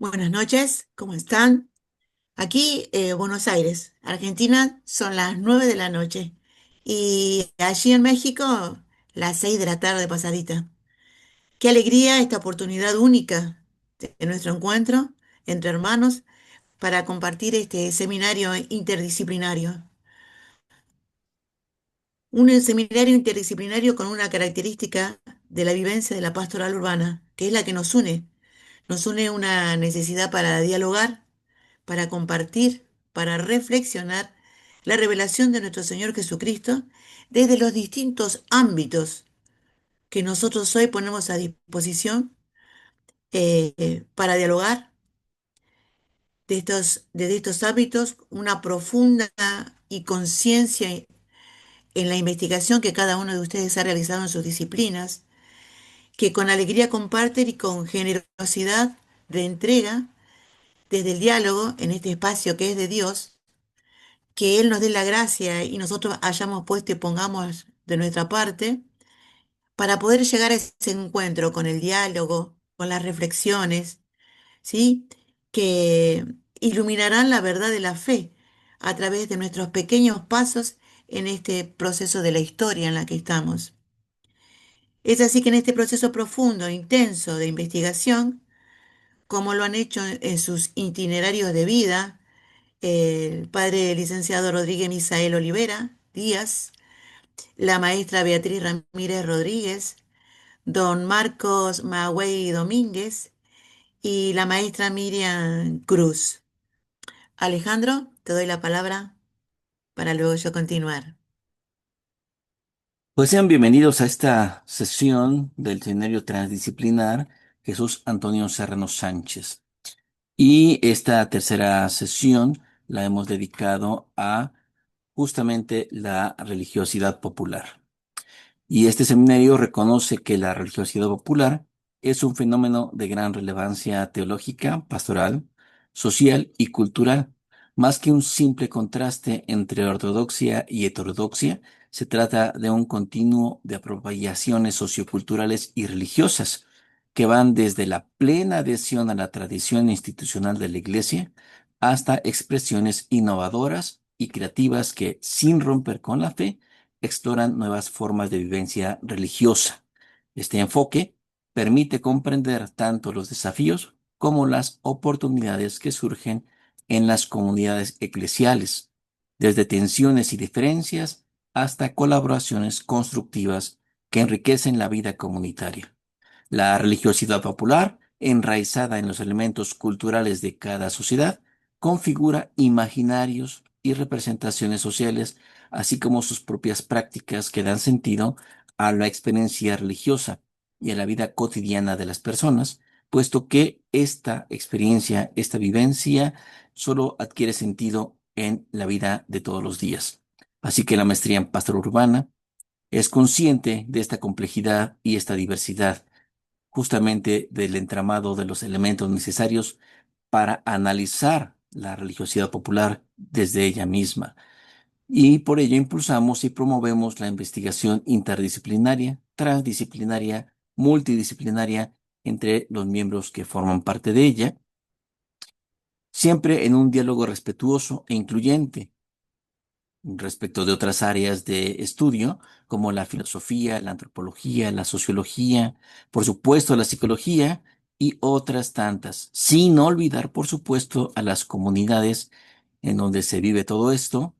Buenas noches, ¿cómo están? Aquí, Buenos Aires, Argentina, son las 9 de la noche y allí en México, las 6 de la tarde pasadita. Qué alegría esta oportunidad única de nuestro encuentro entre hermanos para compartir este seminario interdisciplinario. Un seminario interdisciplinario con una característica de la vivencia de la pastoral urbana, que es la que nos une. Nos une una necesidad para dialogar, para compartir, para reflexionar la revelación de nuestro Señor Jesucristo desde los distintos ámbitos que nosotros hoy ponemos a disposición para dialogar desde estos hábitos, una profunda y conciencia en la investigación que cada uno de ustedes ha realizado en sus disciplinas, que con alegría comparten y con generosidad de entrega desde el diálogo en este espacio que es de Dios, que Él nos dé la gracia y nosotros hayamos puesto y pongamos de nuestra parte para poder llegar a ese encuentro con el diálogo, con las reflexiones, ¿sí? Que iluminarán la verdad de la fe a través de nuestros pequeños pasos en este proceso de la historia en la que estamos. Es así que en este proceso profundo, intenso de investigación, como lo han hecho en sus itinerarios de vida, el padre licenciado Rodríguez Misael Olivera Díaz, la maestra Beatriz Ramírez Rodríguez, don Marcos Magüey Domínguez y la maestra Miriam Cruz. Alejandro, te doy la palabra para luego yo continuar. Pues sean bienvenidos a esta sesión del seminario transdisciplinar Jesús Antonio Serrano Sánchez. Y esta tercera sesión la hemos dedicado a justamente la religiosidad popular. Y este seminario reconoce que la religiosidad popular es un fenómeno de gran relevancia teológica, pastoral, social y cultural. Más que un simple contraste entre ortodoxia y heterodoxia, se trata de un continuo de apropiaciones socioculturales y religiosas que van desde la plena adhesión a la tradición institucional de la Iglesia hasta expresiones innovadoras y creativas que, sin romper con la fe, exploran nuevas formas de vivencia religiosa. Este enfoque permite comprender tanto los desafíos como las oportunidades que surgen en las comunidades eclesiales, desde tensiones y diferencias hasta colaboraciones constructivas que enriquecen la vida comunitaria. La religiosidad popular, enraizada en los elementos culturales de cada sociedad, configura imaginarios y representaciones sociales, así como sus propias prácticas que dan sentido a la experiencia religiosa y a la vida cotidiana de las personas, puesto que esta experiencia, esta vivencia, solo adquiere sentido en la vida de todos los días. Así que la maestría en pastoral urbana es consciente de esta complejidad y esta diversidad justamente del entramado de los elementos necesarios para analizar la religiosidad popular desde ella misma. Y por ello impulsamos y promovemos la investigación interdisciplinaria, transdisciplinaria, multidisciplinaria entre los miembros que forman parte de ella, siempre en un diálogo respetuoso e incluyente respecto de otras áreas de estudio, como la filosofía, la antropología, la sociología, por supuesto la psicología y otras tantas, sin olvidar, por supuesto, a las comunidades en donde se vive todo esto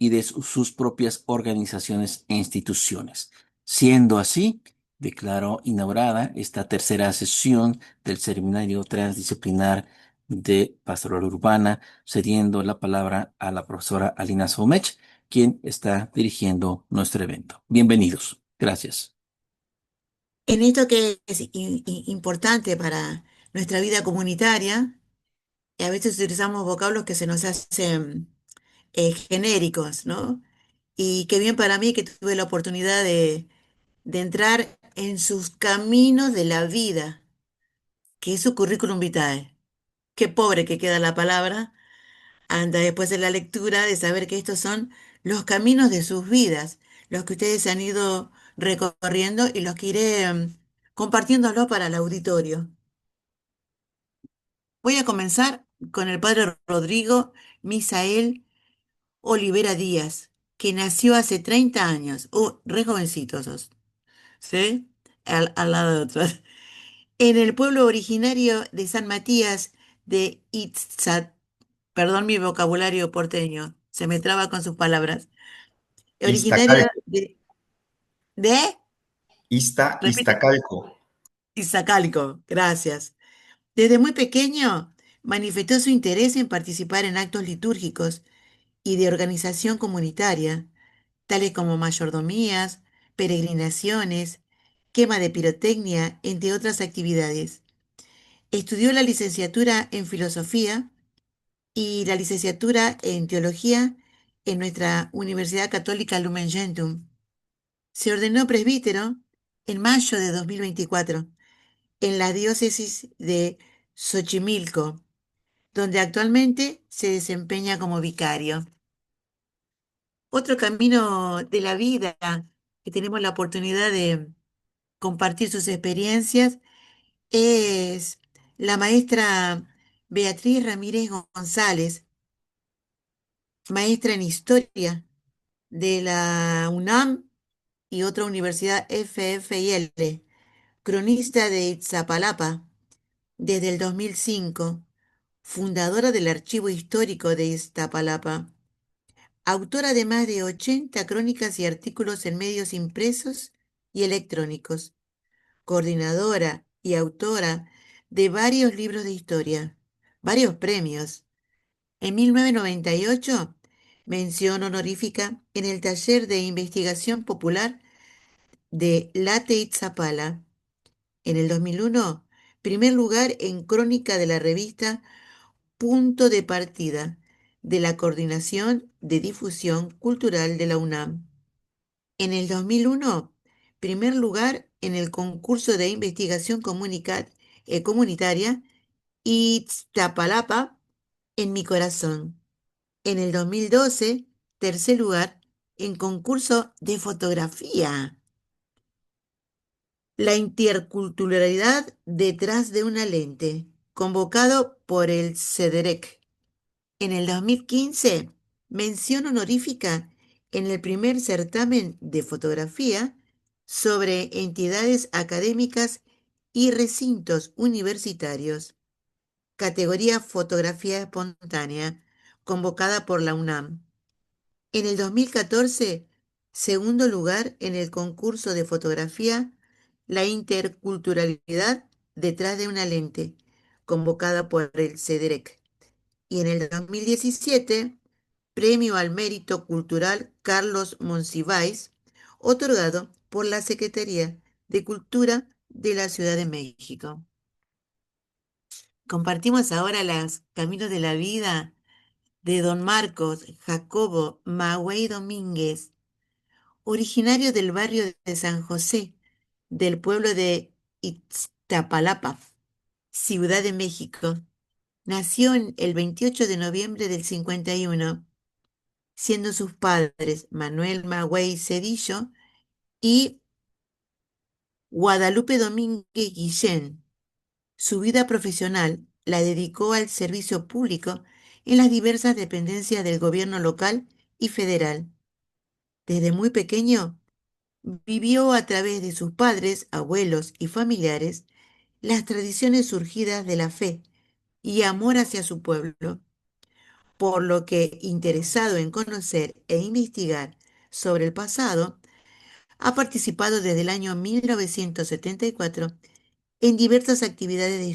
y de sus propias organizaciones e instituciones. Siendo así, declaro inaugurada esta tercera sesión del Seminario Transdisciplinar de Pastoral Urbana, cediendo la palabra a la profesora Alina Somech, quien está dirigiendo nuestro evento. Bienvenidos. Gracias. En esto que es importante para nuestra vida comunitaria, a veces utilizamos vocablos que se nos hacen genéricos, ¿no? Y qué bien para mí que tuve la oportunidad de entrar en sus caminos de la vida, que es su currículum vitae. Qué pobre que queda la palabra, anda después de la lectura de saber que estos son los caminos de sus vidas, los que ustedes han ido recorriendo y los que iré compartiéndolo para el auditorio. Voy a comenzar con el padre Rodrigo Misael Olivera Díaz, que nació hace 30 años. Re jovencito sos, ¿sí? Al lado de otros. En el pueblo originario de San Matías de Itzat, perdón mi vocabulario porteño, se me traba con sus palabras. Originario Iztacalco. de, repite, Iztacalco. Iztacalco, gracias. Desde muy pequeño manifestó su interés en participar en actos litúrgicos y de organización comunitaria, tales como mayordomías, peregrinaciones, quema de pirotecnia, entre otras actividades. Estudió la licenciatura en filosofía y la licenciatura en teología en nuestra Universidad Católica Lumen Gentium. Se ordenó presbítero en mayo de 2024 en la diócesis de Xochimilco, donde actualmente se desempeña como vicario. Otro camino de la vida que tenemos la oportunidad de compartir sus experiencias es la maestra Beatriz Ramírez González, maestra en historia de la UNAM y otra universidad FFIL, cronista de Iztapalapa desde el 2005, fundadora del Archivo Histórico de Iztapalapa, autora de más de 80 crónicas y artículos en medios impresos y electrónicos, coordinadora y autora de varios libros de historia, varios premios. En 1998, mención honorífica en el Taller de Investigación Popular de Late Itzapala. En el 2001, primer lugar en crónica de la revista Punto de Partida de la Coordinación de Difusión Cultural de la UNAM. En el 2001, primer lugar en el concurso de investigación comunitaria Iztapalapa en mi corazón. En el 2012, tercer lugar en concurso de fotografía. La interculturalidad detrás de una lente, convocado por el CEDEREC. En el 2015, mención honorífica en el primer certamen de fotografía sobre entidades académicas y recintos universitarios, categoría fotografía espontánea, convocada por la UNAM. En el 2014, segundo lugar en el concurso de fotografía La interculturalidad detrás de una lente, convocada por el CEDEREC. Y en el 2017, Premio al Mérito Cultural Carlos Monsiváis, otorgado por la Secretaría de Cultura de la Ciudad de México. Compartimos ahora los caminos de la vida de don Marcos Jacobo Magüey Domínguez, originario del barrio de San José, del pueblo de Iztapalapa, Ciudad de México. Nació el 28 de noviembre del 51, siendo sus padres Manuel Magüey Cedillo y Guadalupe Domínguez Guillén. Su vida profesional la dedicó al servicio público en las diversas dependencias del gobierno local y federal. Desde muy pequeño, vivió a través de sus padres, abuelos y familiares las tradiciones surgidas de la fe y amor hacia su pueblo, por lo que, interesado en conocer e investigar sobre el pasado, ha participado desde el año 1974 en diversas actividades de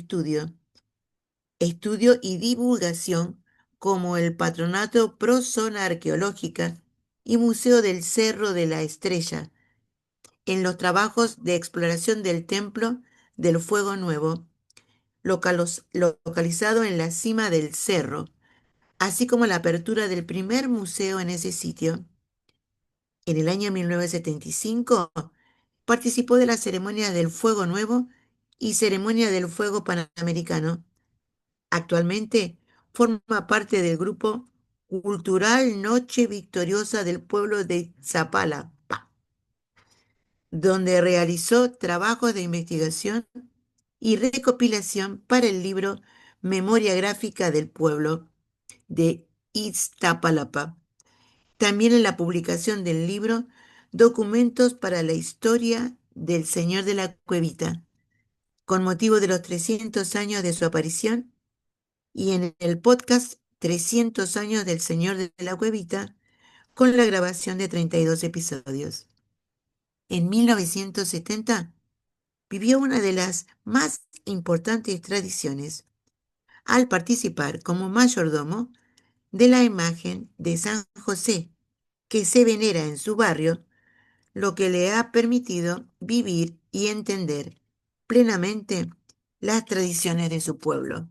estudio y divulgación como el Patronato Pro Zona Arqueológica y Museo del Cerro de la Estrella, en los trabajos de exploración del Templo del Fuego Nuevo, localizado en la cima del cerro, así como la apertura del primer museo en ese sitio. En el año 1975 participó de las ceremonias del Fuego Nuevo y ceremonia del Fuego Panamericano. Actualmente forma parte del grupo cultural Noche Victoriosa del pueblo de Zapala, donde realizó trabajos de investigación y recopilación para el libro Memoria Gráfica del Pueblo de Iztapalapa. También en la publicación del libro Documentos para la Historia del Señor de la Cuevita, con motivo de los 300 años de su aparición, y en el podcast 300 años del Señor de la Cuevita, con la grabación de 32 episodios. En 1970 vivió una de las más importantes tradiciones al participar como mayordomo de la imagen de San José, que se venera en su barrio, lo que le ha permitido vivir y entender plenamente las tradiciones de su pueblo.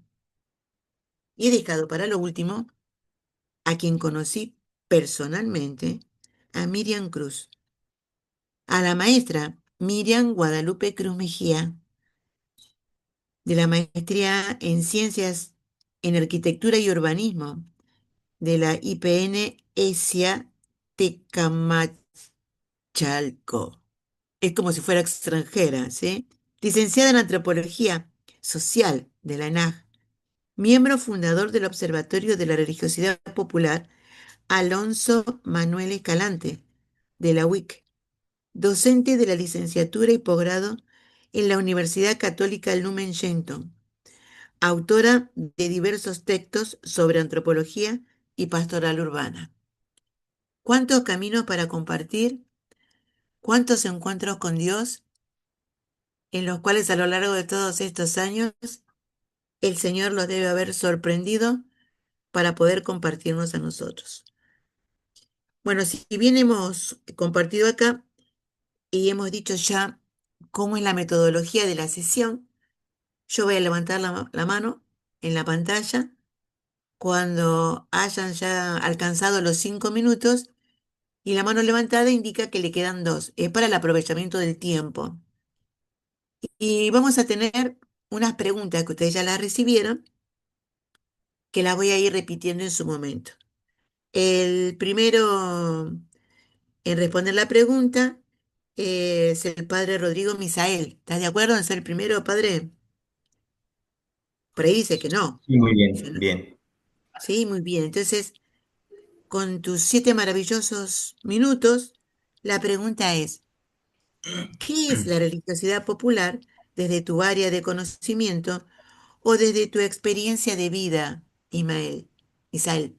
Y he dejado para lo último a quien conocí personalmente, a Miriam Cruz, a la maestra Miriam Guadalupe Cruz Mejía, de la maestría en Ciencias en Arquitectura y Urbanismo de la IPN ESIA Tecamachalco. Es como si fuera extranjera, ¿sí? Licenciada en Antropología Social de la ENAG, miembro fundador del Observatorio de la Religiosidad Popular Alonso Manuel Escalante, de la UIC, docente de la licenciatura y posgrado en la Universidad Católica Lumen Gentium, autora de diversos textos sobre antropología y pastoral urbana. ¿Cuántos caminos para compartir? ¿Cuántos encuentros con Dios en los cuales a lo largo de todos estos años el Señor los debe haber sorprendido para poder compartirnos a nosotros? Bueno, si bien hemos compartido acá y hemos dicho ya cómo es la metodología de la sesión, yo voy a levantar la mano en la pantalla cuando hayan ya alcanzado los 5 minutos, y la mano levantada indica que le quedan dos. Es para el aprovechamiento del tiempo. Y vamos a tener unas preguntas que ustedes ya las recibieron, que las voy a ir repitiendo en su momento. El primero en responder la pregunta es el padre Rodrigo Misael. ¿Estás de acuerdo en ser el primero, padre? Por ahí dice que no. Sí, muy Dice bien, no. bien. Sí, muy bien. Entonces, con tus 7 maravillosos minutos, la pregunta es, ¿qué es la religiosidad popular desde tu área de conocimiento o desde tu experiencia de vida, Ismael? Isael.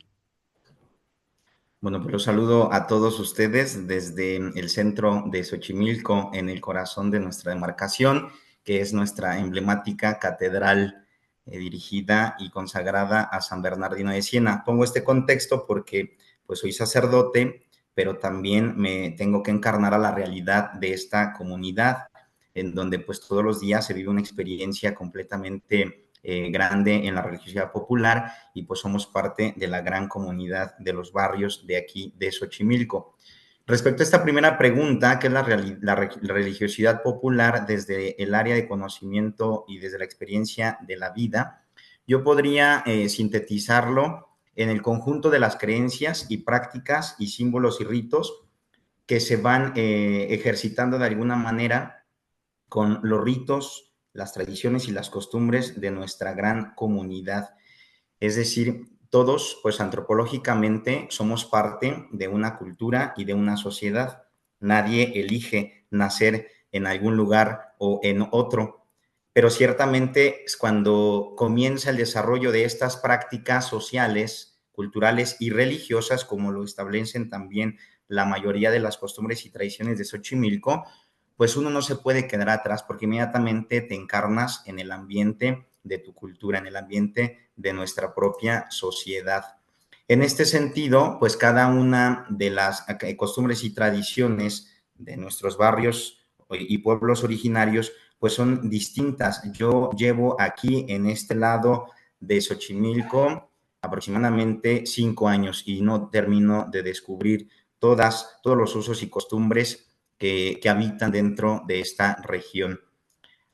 Bueno, pues los saludo a todos ustedes desde el centro de Xochimilco, en el corazón de nuestra demarcación, que es nuestra emblemática catedral dirigida y consagrada a San Bernardino de Siena. Pongo este contexto porque pues soy sacerdote, pero también me tengo que encarnar a la realidad de esta comunidad, en donde pues todos los días se vive una experiencia completamente grande en la religiosidad popular, y pues somos parte de la gran comunidad de los barrios de aquí de Xochimilco. Respecto a esta primera pregunta, que es la religiosidad popular desde el área de conocimiento y desde la experiencia de la vida, yo podría sintetizarlo en el conjunto de las creencias y prácticas y símbolos y ritos que se van ejercitando de alguna manera con los ritos, las tradiciones y las costumbres de nuestra gran comunidad. Es decir, todos, pues antropológicamente, somos parte de una cultura y de una sociedad. Nadie elige nacer en algún lugar o en otro, pero ciertamente cuando comienza el desarrollo de estas prácticas sociales, culturales y religiosas, como lo establecen también la mayoría de las costumbres y tradiciones de Xochimilco, pues uno no se puede quedar atrás, porque inmediatamente te encarnas en el ambiente de tu cultura, en el ambiente de nuestra propia sociedad. En este sentido, pues cada una de las costumbres y tradiciones de nuestros barrios y pueblos originarios pues son distintas. Yo llevo aquí en este lado de Xochimilco aproximadamente 5 años y no termino de descubrir todos los usos y costumbres que habitan dentro de esta región.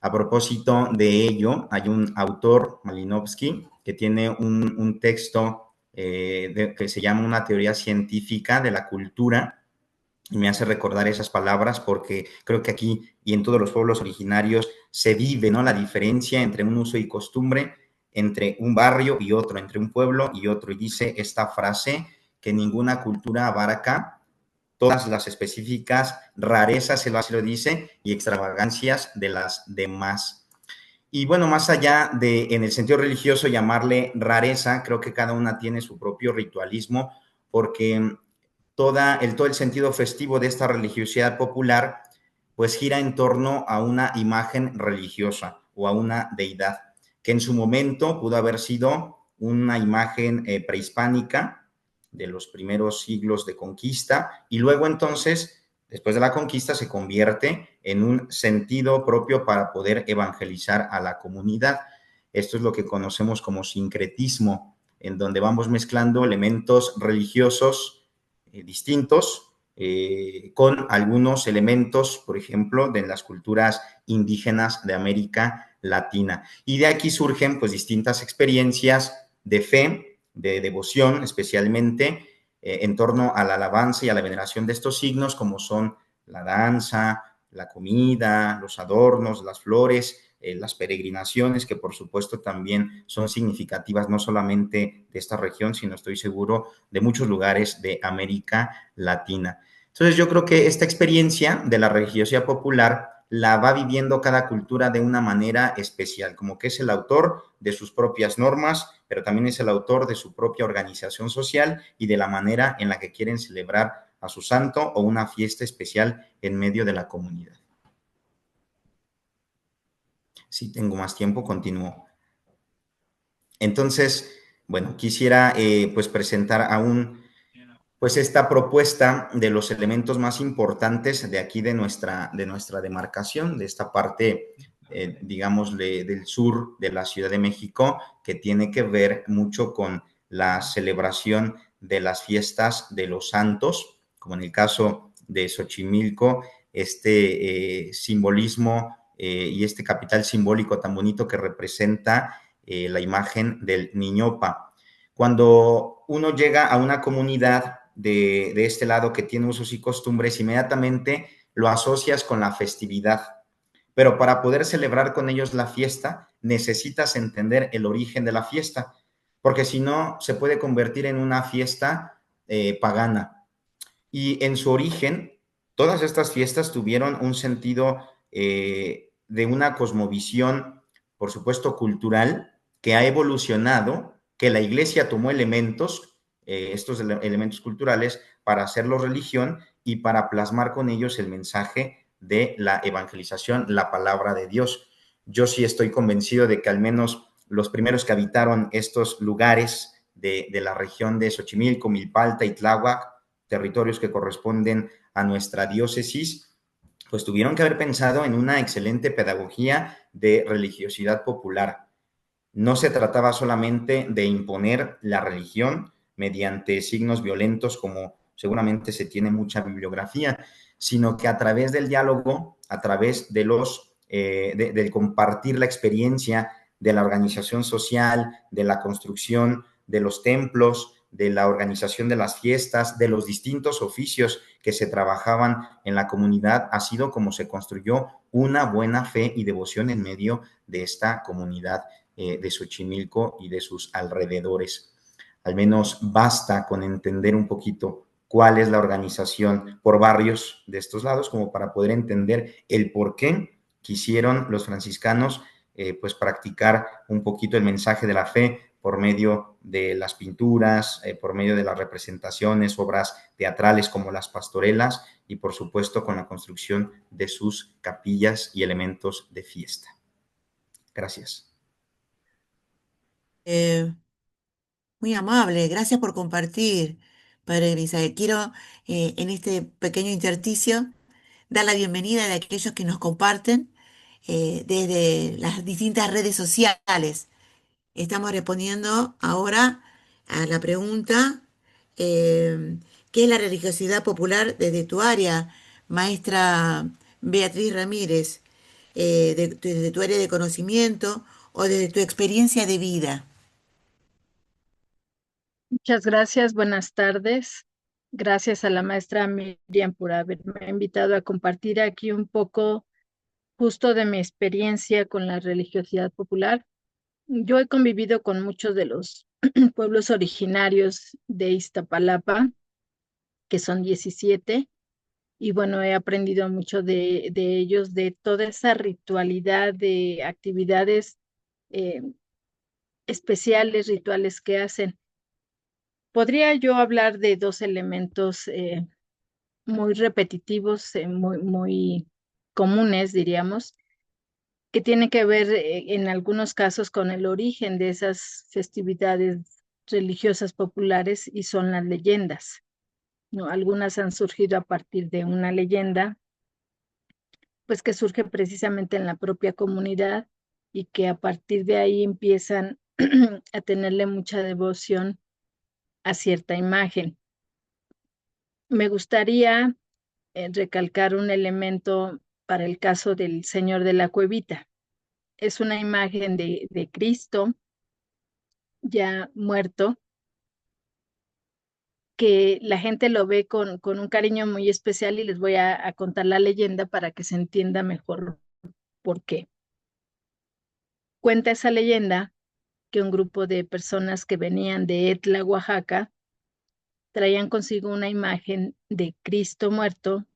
A propósito de ello, hay un autor, Malinowski, que tiene un texto que se llama Una teoría científica de la cultura, y me hace recordar esas palabras porque creo que aquí y en todos los pueblos originarios se vive, ¿no?, la diferencia entre un uso y costumbre entre un barrio y otro, entre un pueblo y otro. Y dice esta frase que ninguna cultura abarca todas las específicas rarezas, él así lo dice, y extravagancias de las demás. Y bueno, más allá de, en el sentido religioso, llamarle rareza, creo que cada una tiene su propio ritualismo, porque todo el sentido festivo de esta religiosidad popular, pues gira en torno a una imagen religiosa o a una deidad, que en su momento pudo haber sido una imagen prehispánica de los primeros siglos de conquista, y luego entonces, después de la conquista, se convierte en un sentido propio para poder evangelizar a la comunidad. Esto es lo que conocemos como sincretismo, en donde vamos mezclando elementos religiosos distintos con algunos elementos, por ejemplo, de las culturas indígenas de América Latina. Y de aquí surgen pues distintas experiencias de fe, de devoción, especialmente en torno a la alabanza y a la veneración de estos signos, como son la danza, la comida, los adornos, las flores, las peregrinaciones, que por supuesto también son significativas no solamente de esta región, sino estoy seguro de muchos lugares de América Latina. Entonces yo creo que esta experiencia de la religiosidad popular la va viviendo cada cultura de una manera especial, como que es el autor de sus propias normas, pero también es el autor de su propia organización social y de la manera en la que quieren celebrar a su santo o una fiesta especial en medio de la comunidad. Si tengo más tiempo, continúo. Entonces, bueno, quisiera pues presentar aún pues esta propuesta de los elementos más importantes de aquí de nuestra demarcación, de esta parte, digamos, del sur de la Ciudad de México, que tiene que ver mucho con la celebración de las fiestas de los santos, como en el caso de Xochimilco, este simbolismo y este capital simbólico tan bonito que representa la imagen del Niñopa. Cuando uno llega a una comunidad de este lado que tiene usos y costumbres, inmediatamente lo asocias con la festividad. Pero para poder celebrar con ellos la fiesta, necesitas entender el origen de la fiesta, porque si no, se puede convertir en una fiesta pagana. Y en su origen, todas estas fiestas tuvieron un sentido de una cosmovisión, por supuesto, cultural, que ha evolucionado, que la iglesia tomó elementos, estos elementos culturales, para hacerlos religión y para plasmar con ellos el mensaje de la evangelización, la palabra de Dios. Yo sí estoy convencido de que al menos los primeros que habitaron estos lugares de la región de Xochimilco, Milpalta y Tláhuac, territorios que corresponden a nuestra diócesis, pues tuvieron que haber pensado en una excelente pedagogía de religiosidad popular. No se trataba solamente de imponer la religión mediante signos violentos, como seguramente se tiene mucha bibliografía, sino que a través del diálogo, a través de del compartir la experiencia de la organización social, de la construcción de los templos, de la organización de las fiestas, de los distintos oficios que se trabajaban en la comunidad, ha sido como se construyó una buena fe y devoción en medio de esta comunidad de Xochimilco y de sus alrededores. Al menos basta con entender un poquito cuál es la organización por barrios de estos lados, como para poder entender el por qué quisieron los franciscanos pues practicar un poquito el mensaje de la fe por medio de las pinturas, por medio de las representaciones, obras teatrales como las pastorelas y por supuesto con la construcción de sus capillas y elementos de fiesta. Gracias. Eh, Muy amable, gracias por compartir, Padre Misael. Quiero en este pequeño intersticio dar la bienvenida a aquellos que nos comparten desde las distintas redes sociales. Estamos respondiendo ahora a la pregunta, ¿qué es la religiosidad popular desde tu área, maestra Beatriz Ramírez, desde tu área de conocimiento o desde tu experiencia de vida? Muchas gracias, buenas tardes. Gracias a la maestra Miriam por haberme invitado a compartir aquí un poco justo de mi experiencia con la religiosidad popular. Yo he convivido con muchos de los pueblos originarios de Iztapalapa, que son 17, y bueno, he aprendido mucho de ellos, de toda esa ritualidad de actividades eh, especiales, rituales que hacen. Podría yo hablar de dos elementos muy repetitivos, muy comunes, diríamos, que tienen que ver en algunos casos con el origen de esas festividades religiosas populares y son las leyendas, ¿no? Algunas han surgido a partir de una leyenda, pues que surge precisamente en la propia comunidad y que a partir de ahí empiezan a tenerle mucha devoción a cierta imagen. Me gustaría recalcar un elemento para el caso del Señor de la Cuevita. Es una imagen de Cristo ya muerto, que la gente lo ve con un cariño muy especial y les voy a contar la leyenda para que se entienda mejor por qué. Cuenta esa leyenda que un grupo de personas que venían de Etla, Oaxaca, traían consigo una imagen de Cristo muerto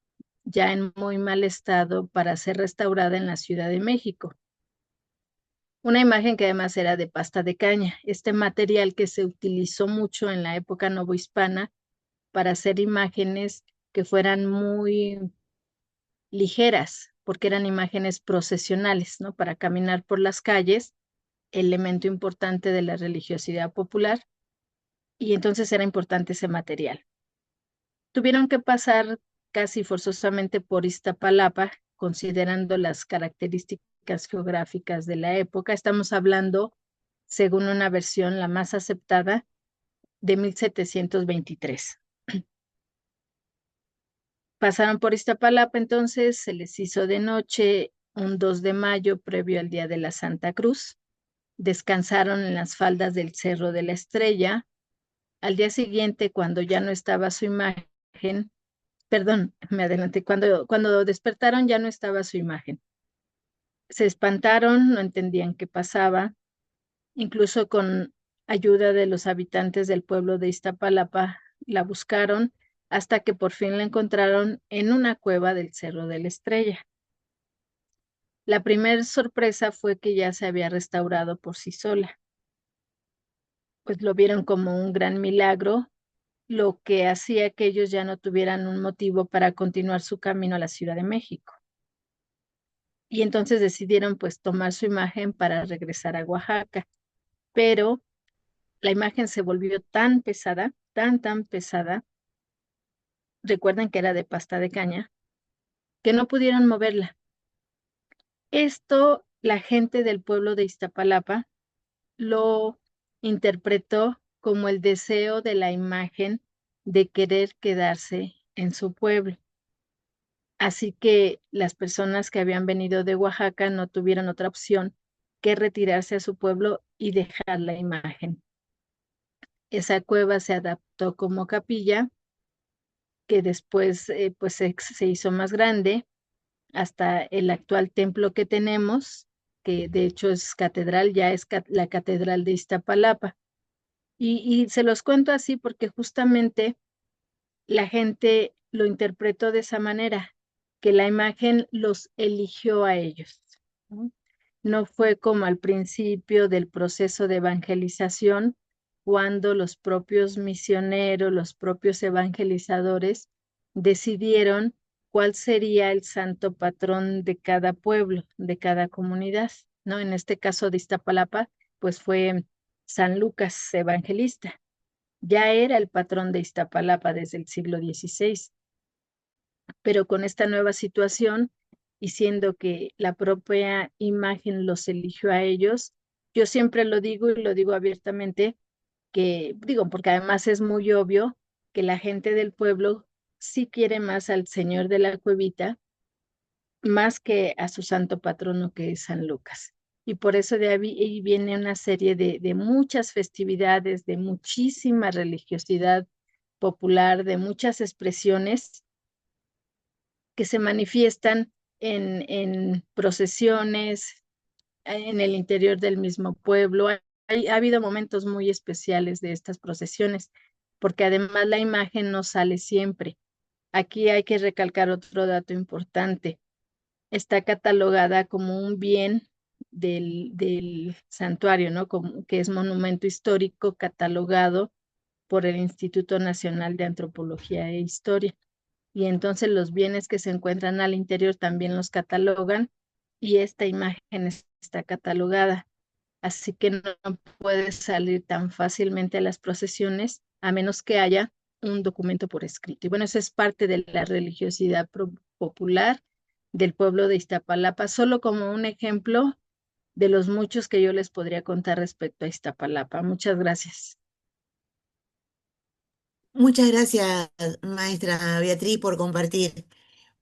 ya en muy mal estado para ser restaurada en la Ciudad de México. Una imagen que además era de pasta de caña, este material que se utilizó mucho en la época novohispana para hacer imágenes que fueran muy ligeras, porque eran imágenes procesionales, ¿no? Para caminar por las calles, elemento importante de la religiosidad popular, y entonces era importante ese material. Tuvieron que pasar casi forzosamente por Iztapalapa, considerando las características geográficas de la época. Estamos hablando, según una versión, la más aceptada, de 1723. Pasaron por Iztapalapa, entonces se les hizo de noche un 2 de mayo previo al Día de la Santa Cruz. Descansaron en las faldas del Cerro de la Estrella. Al día siguiente, cuando ya no estaba su imagen, perdón, me adelanté, cuando despertaron ya no estaba su imagen. Se espantaron, no entendían qué pasaba, incluso con ayuda de los habitantes del pueblo de Iztapalapa, la buscaron hasta que por fin la encontraron en una cueva del Cerro de la Estrella. La primera sorpresa fue que ya se había restaurado por sí sola, pues lo vieron como un gran milagro, lo que hacía que ellos ya no tuvieran un motivo para continuar su camino a la Ciudad de México. Y entonces decidieron pues tomar su imagen para regresar a Oaxaca, pero la imagen se volvió tan pesada, tan pesada, recuerden que era de pasta de caña, que no pudieron moverla. Esto la gente del pueblo de Iztapalapa lo interpretó como el deseo de la imagen de querer quedarse en su pueblo. Así que las personas que habían venido de Oaxaca no tuvieron otra opción que retirarse a su pueblo y dejar la imagen. Esa cueva se adaptó como capilla, que después pues se hizo más grande hasta el actual templo que tenemos, que de hecho es catedral, ya es la catedral de Iztapalapa. Y se los cuento así porque justamente la gente lo interpretó de esa manera, que la imagen los eligió a ellos, ¿no? No fue como al principio del proceso de evangelización, cuando los propios misioneros, los propios evangelizadores decidieron cuál sería el santo patrón de cada pueblo, de cada comunidad, ¿no? En este caso de Iztapalapa, pues fue San Lucas Evangelista. Ya era el patrón de Iztapalapa desde el siglo XVI, pero con esta nueva situación y siendo que la propia imagen los eligió a ellos, yo siempre lo digo y lo digo abiertamente, que digo, porque además es muy obvio que la gente del pueblo sí quiere más al Señor de la Cuevita, más que a su santo patrono que es San Lucas. Y por eso de ahí viene una serie de muchas festividades, de muchísima religiosidad popular, de muchas expresiones que se manifiestan en procesiones, en el interior del mismo pueblo. Ha habido momentos muy especiales de estas procesiones, porque además la imagen no sale siempre. Aquí hay que recalcar otro dato importante. Está catalogada como un bien del santuario, ¿no? Como que es monumento histórico catalogado por el Instituto Nacional de Antropología e Historia. Y entonces los bienes que se encuentran al interior también los catalogan y esta imagen está catalogada. Así que no puede salir tan fácilmente a las procesiones a menos que haya un documento por escrito. Y bueno, eso es parte de la religiosidad popular del pueblo de Iztapalapa, solo como un ejemplo de los muchos que yo les podría contar respecto a Iztapalapa. Muchas gracias. Muchas gracias, maestra Beatriz, por compartir.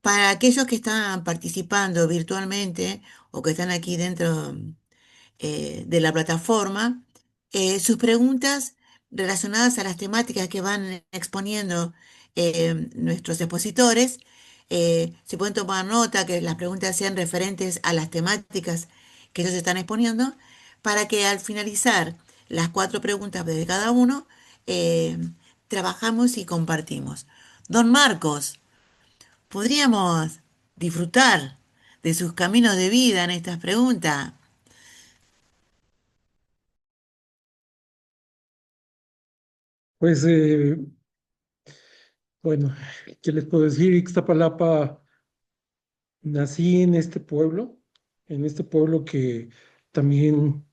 Para aquellos que están participando virtualmente o que están aquí dentro de la plataforma, sus preguntas relacionadas a las temáticas que van exponiendo nuestros expositores, se pueden tomar nota que las preguntas sean referentes a las temáticas que ellos están exponiendo, para que al finalizar las 4 preguntas de cada uno, eh, trabajamos y compartimos. Don Marcos, ¿podríamos disfrutar de sus caminos de vida en estas preguntas? Pues bueno, ¿qué les puedo decir? Ixtapalapa, nací en este pueblo que también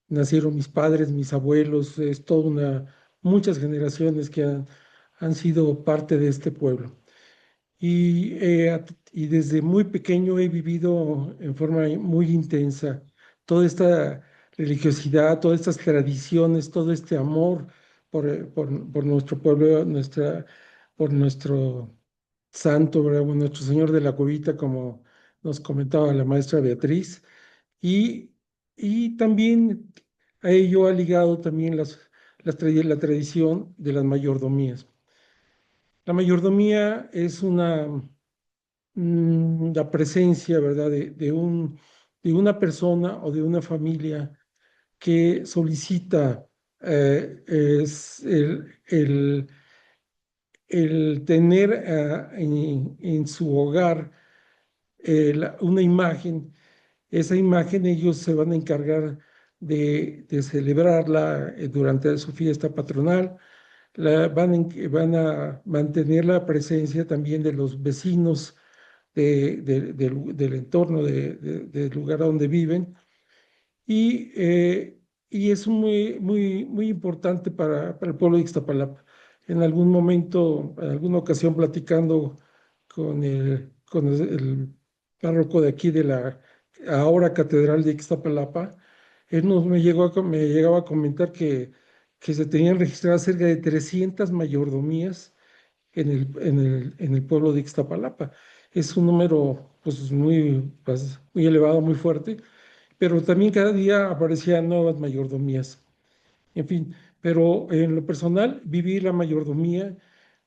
nacieron mis padres, mis abuelos, es toda muchas generaciones que han sido parte de este pueblo. Y desde muy pequeño he vivido en forma muy intensa toda esta religiosidad, todas estas tradiciones, todo este amor por nuestro pueblo, por nuestro santo, ¿verdad? Bueno, nuestro Señor de la Cubita, como nos comentaba la maestra Beatriz. Y, y también a ello ha ligado también la tradición de las mayordomías. La mayordomía es la presencia, ¿verdad?, de una persona o de una familia que solicita es el tener en su hogar una imagen. Esa imagen ellos se van a encargar de celebrarla durante su fiesta patronal. Van a mantener la presencia también de los vecinos del entorno del lugar donde viven. Y, y es muy importante para el pueblo de Ixtapalapa. En algún momento, en alguna ocasión, platicando con el párroco de aquí de la ahora Catedral de Ixtapalapa, me llegaba a comentar que se tenían registradas cerca de 300 mayordomías en el pueblo de Ixtapalapa. Es un número pues, muy elevado, muy fuerte, pero también cada día aparecían nuevas mayordomías. En fin, pero en lo personal viví la mayordomía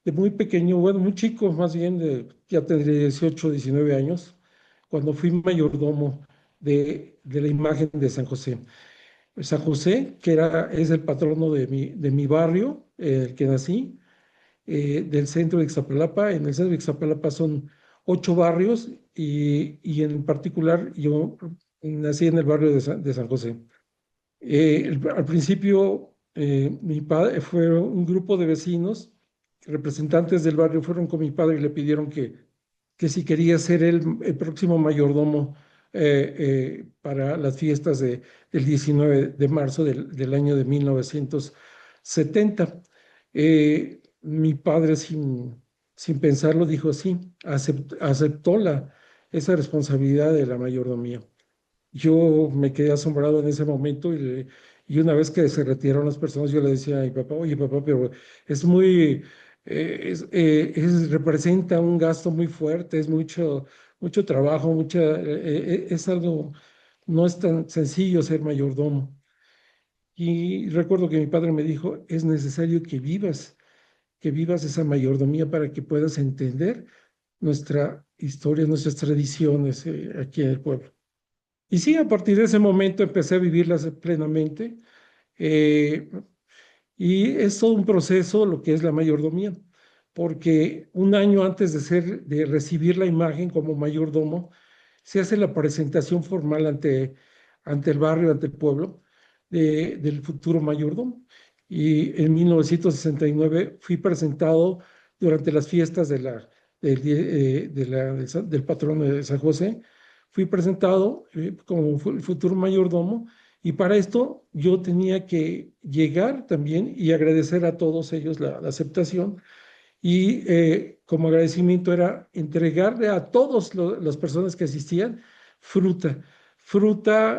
de muy pequeño, bueno, muy chico, más bien, ya tendría 18, 19 años, cuando fui mayordomo de la imagen de San José. San José, es el patrono de mi barrio, el que nací, del centro de Ixtapalapa. En el centro de Ixtapalapa son 8 barrios y en particular yo nací en el barrio de San José. Al principio, mi padre fue un grupo de vecinos, representantes del barrio fueron con mi padre y le pidieron que si quería ser el próximo mayordomo para las fiestas del 19 de marzo del año de 1970. Mi padre, sin pensarlo, dijo sí, aceptó esa responsabilidad de la mayordomía. Yo me quedé asombrado en ese momento y una vez que se retiraron las personas, yo le decía a mi papá, oye papá, pero es representa un gasto muy fuerte, es mucho trabajo, es algo, no es tan sencillo ser mayordomo. Y recuerdo que mi padre me dijo, es necesario que vivas esa mayordomía para que puedas entender nuestra historia, nuestras tradiciones aquí en el pueblo. Y sí, a partir de ese momento empecé a vivirlas plenamente. eh, y es todo un proceso lo que es la mayordomía, porque un año antes de recibir la imagen como mayordomo, se hace la presentación formal ante el barrio, ante el pueblo, del futuro mayordomo. Y en 1969 fui presentado durante las fiestas del patrono de San José, fui presentado como el futuro mayordomo, y para esto yo tenía que llegar también y agradecer a todos ellos la aceptación, y como agradecimiento era entregarle a todas las personas que asistían fruta,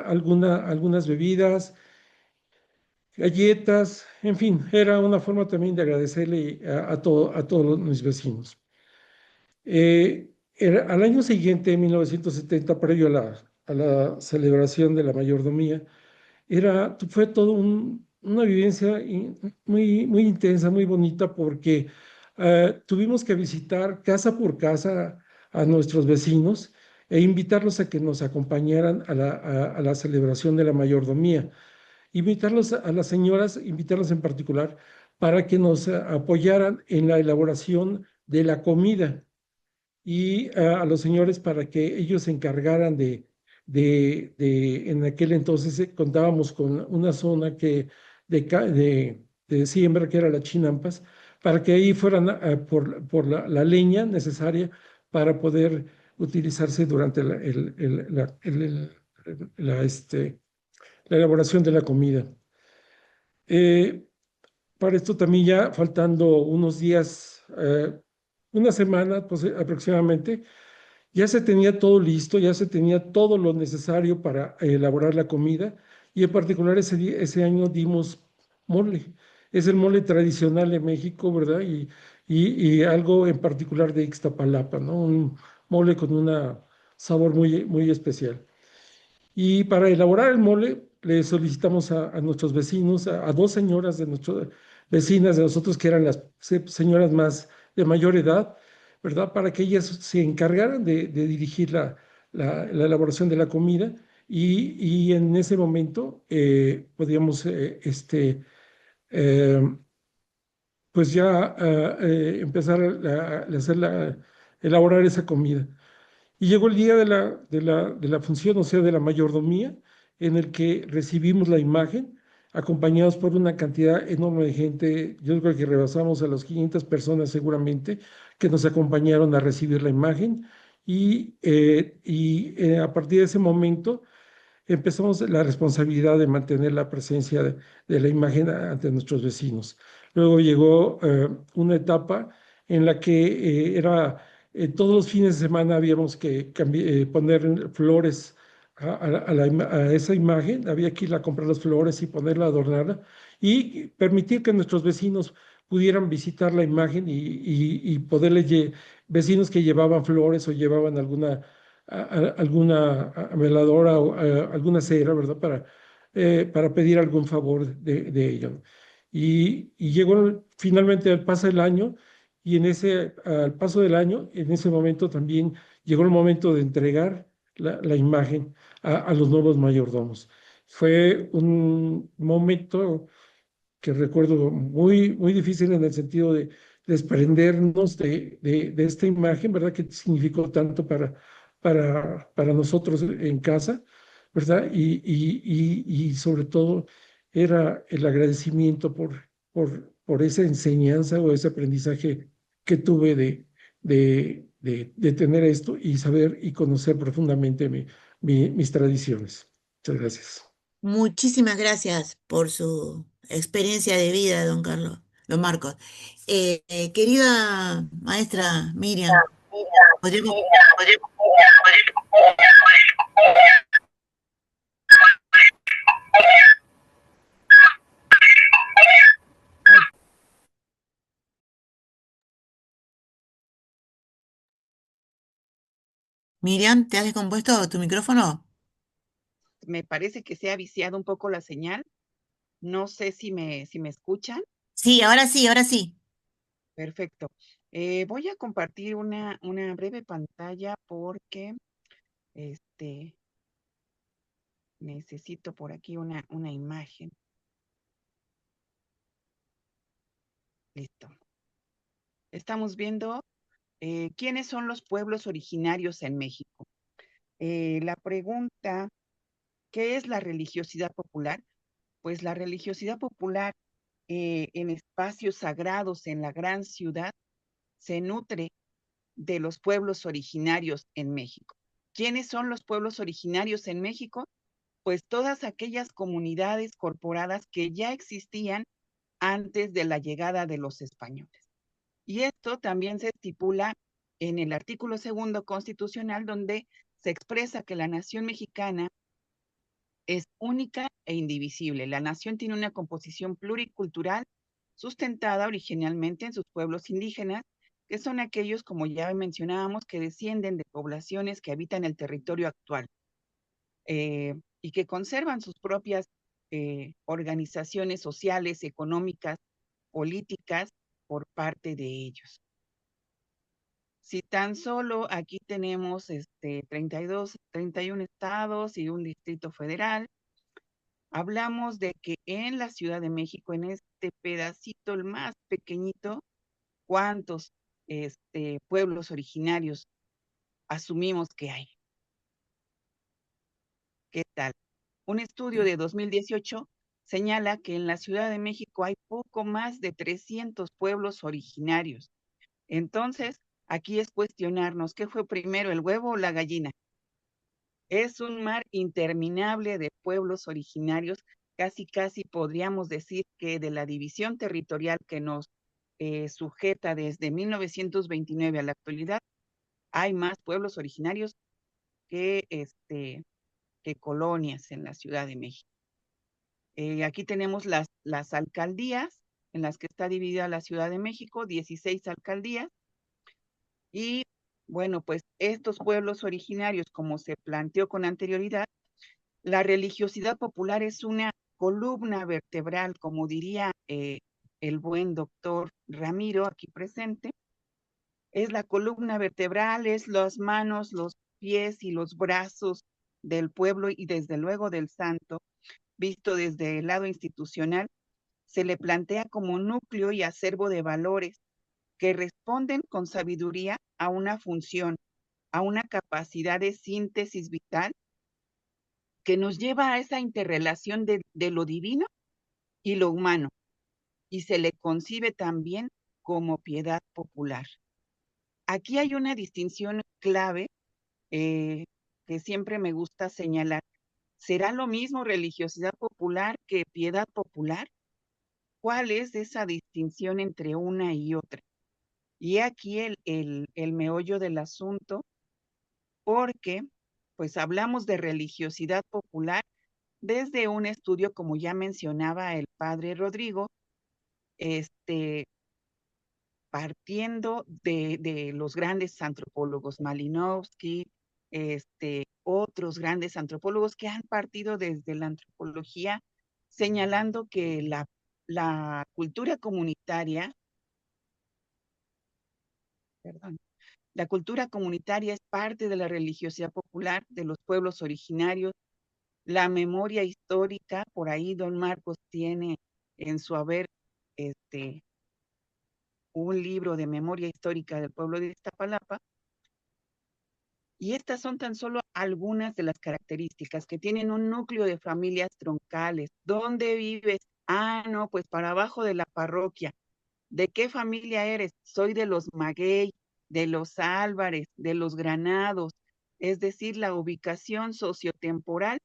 algunas bebidas, galletas, en fin, era una forma también de agradecerle a todos mis vecinos. Al año siguiente, en 1970, previo a la celebración de la mayordomía, fue todo una vivencia muy intensa, muy bonita, porque tuvimos que visitar casa por casa a nuestros vecinos e invitarlos a que nos acompañaran a la celebración de la mayordomía. Invitarlos a las señoras, invitarlos en particular, para que nos apoyaran en la elaboración de la comida, y a los señores para que ellos se encargaran en aquel entonces contábamos con una zona de siembra, que era la Chinampas, para que ahí fueran por la leña necesaria para poder utilizarse durante la elaboración de la comida. Eh, para esto también, ya faltando unos días, una semana pues, aproximadamente, ya se tenía todo listo, ya se tenía todo lo necesario para elaborar la comida, y en particular ese año dimos mole. Es el mole tradicional de México, ¿verdad? Y algo en particular de Ixtapalapa, ¿no? Un mole con un sabor muy especial. Y para elaborar el mole, le solicitamos a nuestros vecinos, a dos señoras vecinas de nosotros, que eran las señoras más de mayor edad, ¿verdad? Para que ellas se encargaran de dirigir la elaboración de la comida. Y en ese momento podíamos eh, pues ya empezar elaborar esa comida. Y llegó el día de la función, o sea, de la mayordomía, en el que recibimos la imagen, acompañados por una cantidad enorme de gente. Yo creo que rebasamos a las 500 personas seguramente, que nos acompañaron a recibir la imagen. Y a partir de ese momento empezamos la responsabilidad de mantener la presencia de la imagen ante nuestros vecinos. Luego llegó una etapa en la que todos los fines de semana habíamos que poner flores a esa imagen. Había que ir a comprar las flores y ponerla, adornarla, y permitir que nuestros vecinos pudieran visitar la imagen y vecinos que llevaban flores o llevaban alguna veladora o alguna cera, ¿verdad? Para pedir algún favor de ello. Y llegó finalmente al paso del año, y al paso del año, en ese momento también llegó el momento de entregar la imagen a los nuevos mayordomos. Fue un momento que recuerdo muy difícil, en el sentido de desprendernos de esta imagen, ¿verdad? Que significó tanto para nosotros en casa, ¿verdad? Y sobre todo era el agradecimiento por esa enseñanza o ese aprendizaje que tuve de tener esto y saber y conocer profundamente mis tradiciones. Muchas gracias. Muchísimas gracias por su experiencia de vida, don Marcos. Querida maestra Miriam, ¿podría com- Miriam, ¿te has descompuesto tu micrófono? Me parece que se ha viciado un poco la señal. No sé si me escuchan. Sí, ahora sí, ahora sí. Perfecto. Voy a compartir una breve pantalla porque este, Necesito por aquí una imagen. Listo. Estamos viendo quiénes son los pueblos originarios en México. La pregunta, ¿qué es la religiosidad popular? Pues la religiosidad popular en espacios sagrados en la gran ciudad se nutre de los pueblos originarios en México. ¿Quiénes son los pueblos originarios en México? Pues todas aquellas comunidades corporadas que ya existían antes de la llegada de los españoles. Y esto también se estipula en el artículo 2 constitucional, donde se expresa que la nación mexicana es única e indivisible. La nación tiene una composición pluricultural sustentada originalmente en sus pueblos indígenas, que son aquellos, como ya mencionábamos, que descienden de poblaciones que habitan el territorio actual y que conservan sus propias organizaciones sociales, económicas, políticas por parte de ellos. Si tan solo aquí tenemos 31 estados y un distrito federal, hablamos de que en la Ciudad de México, en este pedacito, el más pequeñito, ¿cuántos pueblos originarios asumimos que hay? ¿Qué tal? Un estudio de 2018 señala que en la Ciudad de México hay poco más de 300 pueblos originarios. Entonces, aquí es cuestionarnos, ¿qué fue primero, el huevo o la gallina? Es un mar interminable de pueblos originarios, casi podríamos decir que de la división territorial que nos sujeta desde 1929 a la actualidad, hay más pueblos originarios que, que colonias en la Ciudad de México. Aquí tenemos las alcaldías en las que está dividida la Ciudad de México, 16 alcaldías, y bueno, pues estos pueblos originarios, como se planteó con anterioridad, la religiosidad popular es una columna vertebral, como diría el buen doctor Ramiro aquí presente, es la columna vertebral, es las manos, los pies y los brazos del pueblo y desde luego del santo, visto desde el lado institucional, se le plantea como núcleo y acervo de valores que responden con sabiduría a una función, a una capacidad de síntesis vital que nos lleva a esa interrelación de lo divino y lo humano, y se le concibe también como piedad popular. Aquí hay una distinción clave que siempre me gusta señalar. ¿Será lo mismo religiosidad popular que piedad popular? ¿Cuál es esa distinción entre una y otra? Y aquí el meollo del asunto, porque pues hablamos de religiosidad popular desde un estudio, como ya mencionaba el padre Rodrigo, partiendo de los grandes antropólogos, Malinowski, otros grandes antropólogos que han partido desde la antropología, señalando que la cultura comunitaria, perdón, la cultura comunitaria es parte de la religiosidad popular de los pueblos originarios, la memoria histórica, por ahí don Marcos tiene en su haber un libro de memoria histórica del pueblo de Iztapalapa, y estas son tan solo algunas de las características que tienen un núcleo de familias troncales. ¿Dónde vives? Ah, no, pues para abajo de la parroquia. ¿De qué familia eres? Soy de los Maguey, de los Álvarez, de los Granados. Es decir, la ubicación sociotemporal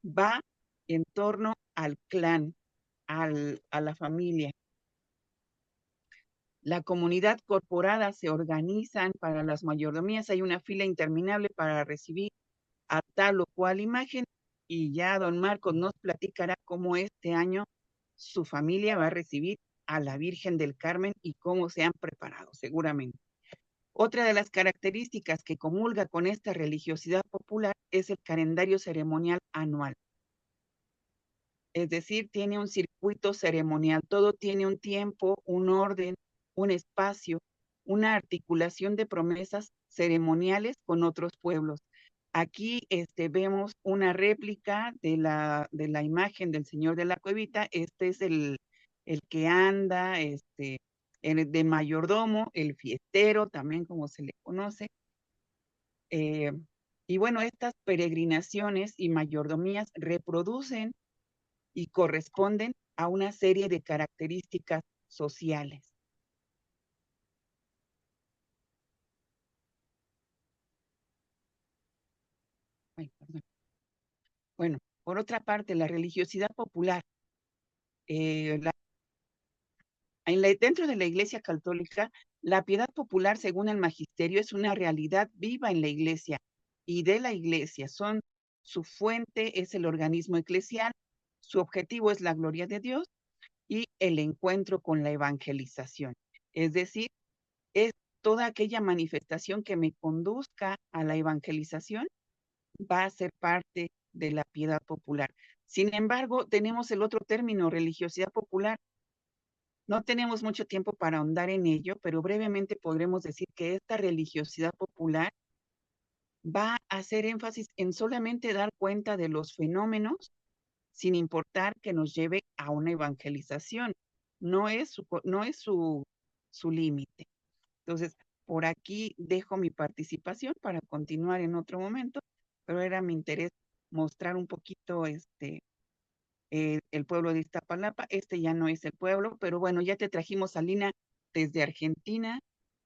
va en torno al clan, a la familia. La comunidad corporada se organizan para las mayordomías, hay una fila interminable para recibir a tal o cual imagen, y ya don Marcos nos platicará cómo este año su familia va a recibir a la Virgen del Carmen y cómo se han preparado seguramente. Otra de las características que comulga con esta religiosidad popular es el calendario ceremonial anual. Es decir, tiene un circuito ceremonial, todo tiene un tiempo, un orden, un espacio, una articulación de promesas ceremoniales con otros pueblos. Aquí vemos una réplica de la imagen del Señor de la Cuevita. Este es el que anda de mayordomo, el fiestero, también como se le conoce. Y bueno, estas peregrinaciones y mayordomías reproducen y corresponden a una serie de características sociales. Ay, perdón. Bueno, por otra parte, la religiosidad popular. Dentro de la Iglesia Católica, la piedad popular, según el magisterio, es una realidad viva en la Iglesia y de la Iglesia. Su fuente es el organismo eclesial, su objetivo es la gloria de Dios y el encuentro con la evangelización. Es decir, es toda aquella manifestación que me conduzca a la evangelización va a ser parte de la piedad popular. Sin embargo, tenemos el otro término, religiosidad popular. No tenemos mucho tiempo para ahondar en ello, pero brevemente podremos decir que esta religiosidad popular va a hacer énfasis en solamente dar cuenta de los fenómenos sin importar que nos lleve a una evangelización. No es su límite. Entonces, por aquí dejo mi participación para continuar en otro momento, pero era mi interés mostrar un poquito el pueblo de Iztapalapa. Este ya no es el pueblo, pero bueno, ya te trajimos a Lina desde Argentina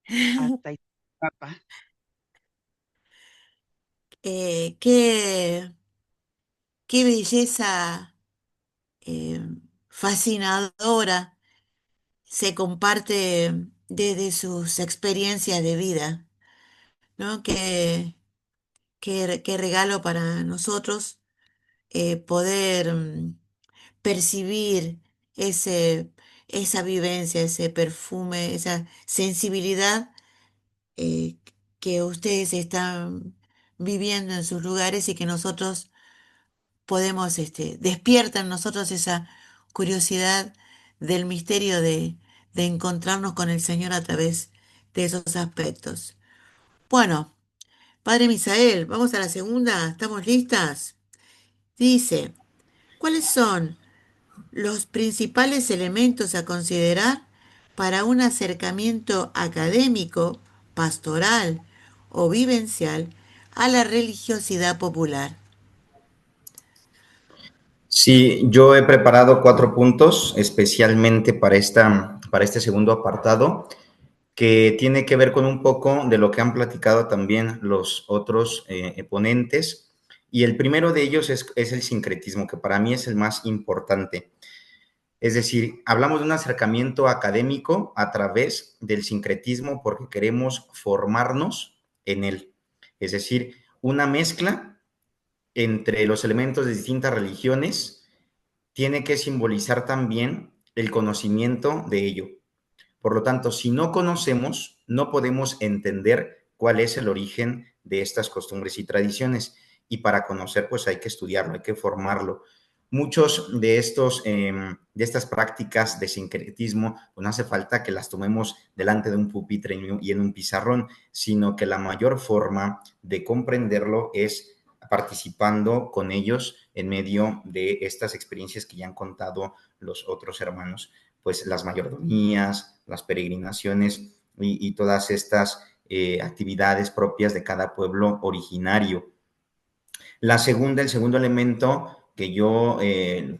hasta Iztapalapa. Qué, qué belleza eh, fascinadora se comparte desde sus experiencias de vida, ¿no? Qué regalo para nosotros poder percibir ese, esa vivencia, ese perfume, esa sensibilidad eh, que ustedes están viviendo en sus lugares y que nosotros podemos, despierta en nosotros esa curiosidad del misterio de encontrarnos con el Señor a través de esos aspectos. Bueno, Padre Misael, vamos a la segunda, ¿estamos listas? Dice, ¿cuáles son los principales elementos a considerar para un acercamiento académico, pastoral o vivencial a la religiosidad popular? Sí, yo he preparado 4 puntos especialmente para este segundo apartado, que tiene que ver con un poco de lo que han platicado también los otros ponentes. Y el primero de ellos es el sincretismo, que para mí es el más importante. Es decir, hablamos de un acercamiento académico a través del sincretismo porque queremos formarnos en él. Es decir, una mezcla entre los elementos de distintas religiones tiene que simbolizar también el conocimiento de ello. Por lo tanto, si no conocemos, no podemos entender cuál es el origen de estas costumbres y tradiciones. Y para conocer, pues hay que estudiarlo, hay que formarlo. Muchos de estas prácticas de sincretismo, pues no hace falta que las tomemos delante de un pupitre y en un pizarrón, sino que la mayor forma de comprenderlo es participando con ellos en medio de estas experiencias que ya han contado los otros hermanos, pues las mayordomías, las peregrinaciones y todas estas actividades propias de cada pueblo originario. El segundo elemento que yo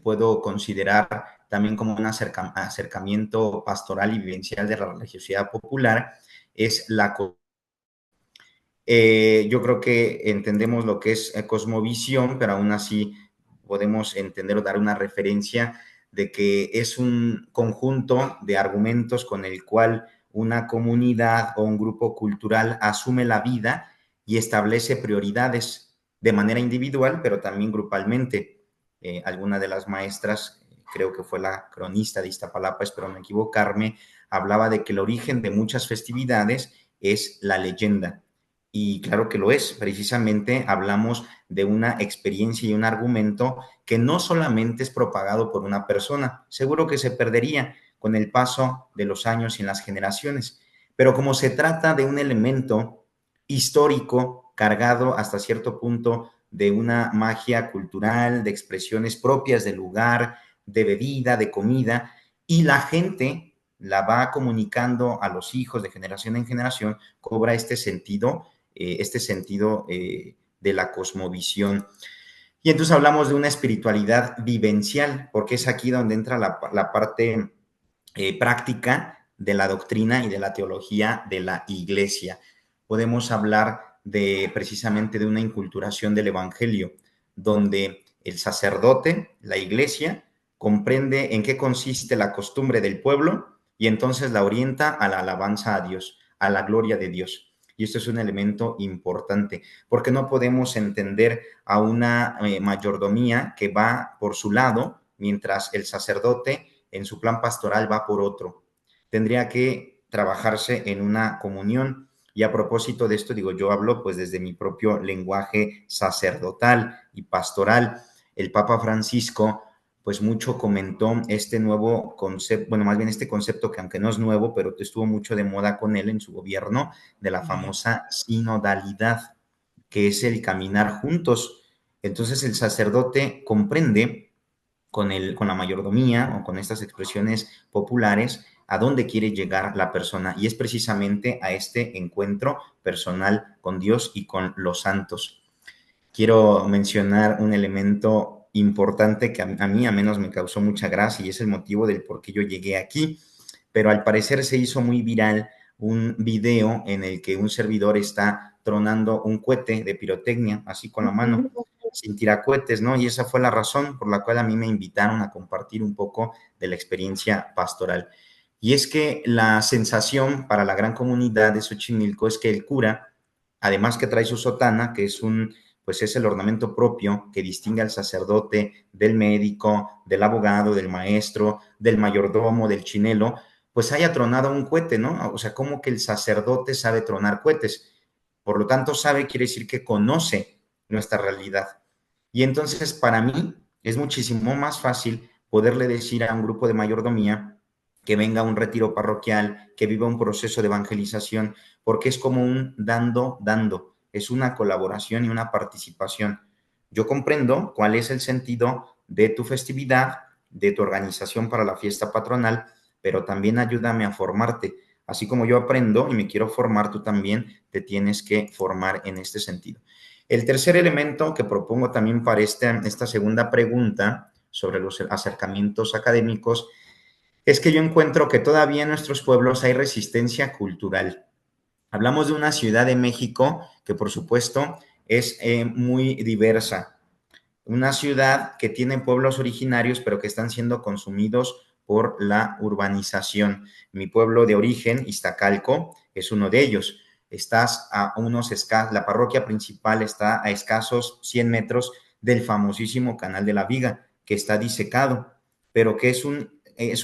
puedo considerar también como un acercamiento pastoral y vivencial de la religiosidad popular es yo creo que entendemos lo que es cosmovisión, pero aún así podemos entender o dar una referencia de que es un conjunto de argumentos con el cual una comunidad o un grupo cultural asume la vida y establece prioridades de manera individual, pero también grupalmente. Alguna de las maestras, creo que fue la cronista de Iztapalapa, espero no equivocarme, hablaba de que el origen de muchas festividades es la leyenda. Y claro que lo es, precisamente hablamos de una experiencia y un argumento que no solamente es propagado por una persona, seguro que se perdería con el paso de los años y en las generaciones, pero como se trata de un elemento histórico cargado hasta cierto punto de una magia cultural, de expresiones propias del lugar, de bebida, de comida, y la gente la va comunicando a los hijos de generación en generación, cobra este sentido de la cosmovisión. Y entonces hablamos de una espiritualidad vivencial, porque es aquí donde entra la parte práctica de la doctrina y de la teología de la Iglesia. Podemos hablar precisamente de una inculturación del Evangelio, donde el sacerdote, la Iglesia, comprende en qué consiste la costumbre del pueblo y entonces la orienta a la alabanza a Dios, a la gloria de Dios. Y esto es un elemento importante, porque no podemos entender a una mayordomía que va por su lado, mientras el sacerdote en su plan pastoral va por otro. Tendría que trabajarse en una comunión. Y a propósito de esto, digo, yo hablo pues desde mi propio lenguaje sacerdotal y pastoral. El Papa Francisco pues mucho comentó este nuevo concepto, bueno, más bien este concepto que aunque no es nuevo, pero estuvo mucho de moda con él en su gobierno, de la famosa sinodalidad, que es el caminar juntos. Entonces el sacerdote comprende con la mayordomía o con estas expresiones populares a dónde quiere llegar la persona, y es precisamente a este encuentro personal con Dios y con los santos. Quiero mencionar un elemento importante que a mí a menos me causó mucha gracia y es el motivo del por qué yo llegué aquí, pero al parecer se hizo muy viral un video en el que un servidor está tronando un cohete de pirotecnia, así con la mano, sin tiracohetes, ¿no? Y esa fue la razón por la cual a mí me invitaron a compartir un poco de la experiencia pastoral. Y es que la sensación para la gran comunidad de Xochimilco es que el cura, además que trae su sotana, que pues es el ornamento propio que distingue al sacerdote del médico, del abogado, del maestro, del mayordomo, del chinelo, pues haya tronado un cohete, ¿no? O sea, como que el sacerdote sabe tronar cohetes. Por lo tanto, quiere decir que conoce nuestra realidad. Y entonces, para mí, es muchísimo más fácil poderle decir a un grupo de mayordomía que venga a un retiro parroquial, que viva un proceso de evangelización, porque es como un dando, es una colaboración y una participación. Yo comprendo cuál es el sentido de tu festividad, de tu organización para la fiesta patronal, pero también ayúdame a formarte. Así como yo aprendo y me quiero formar, tú también te tienes que formar en este sentido. El tercer elemento que propongo también para esta segunda pregunta sobre los acercamientos académicos es que yo encuentro que todavía en nuestros pueblos hay resistencia cultural. Hablamos de una Ciudad de México que, por supuesto, es muy diversa. Una ciudad que tiene pueblos originarios, pero que están siendo consumidos por la urbanización. Mi pueblo de origen, Iztacalco, es uno de ellos. La parroquia principal está a escasos 100 metros del famosísimo Canal de la Viga, que está disecado, pero que es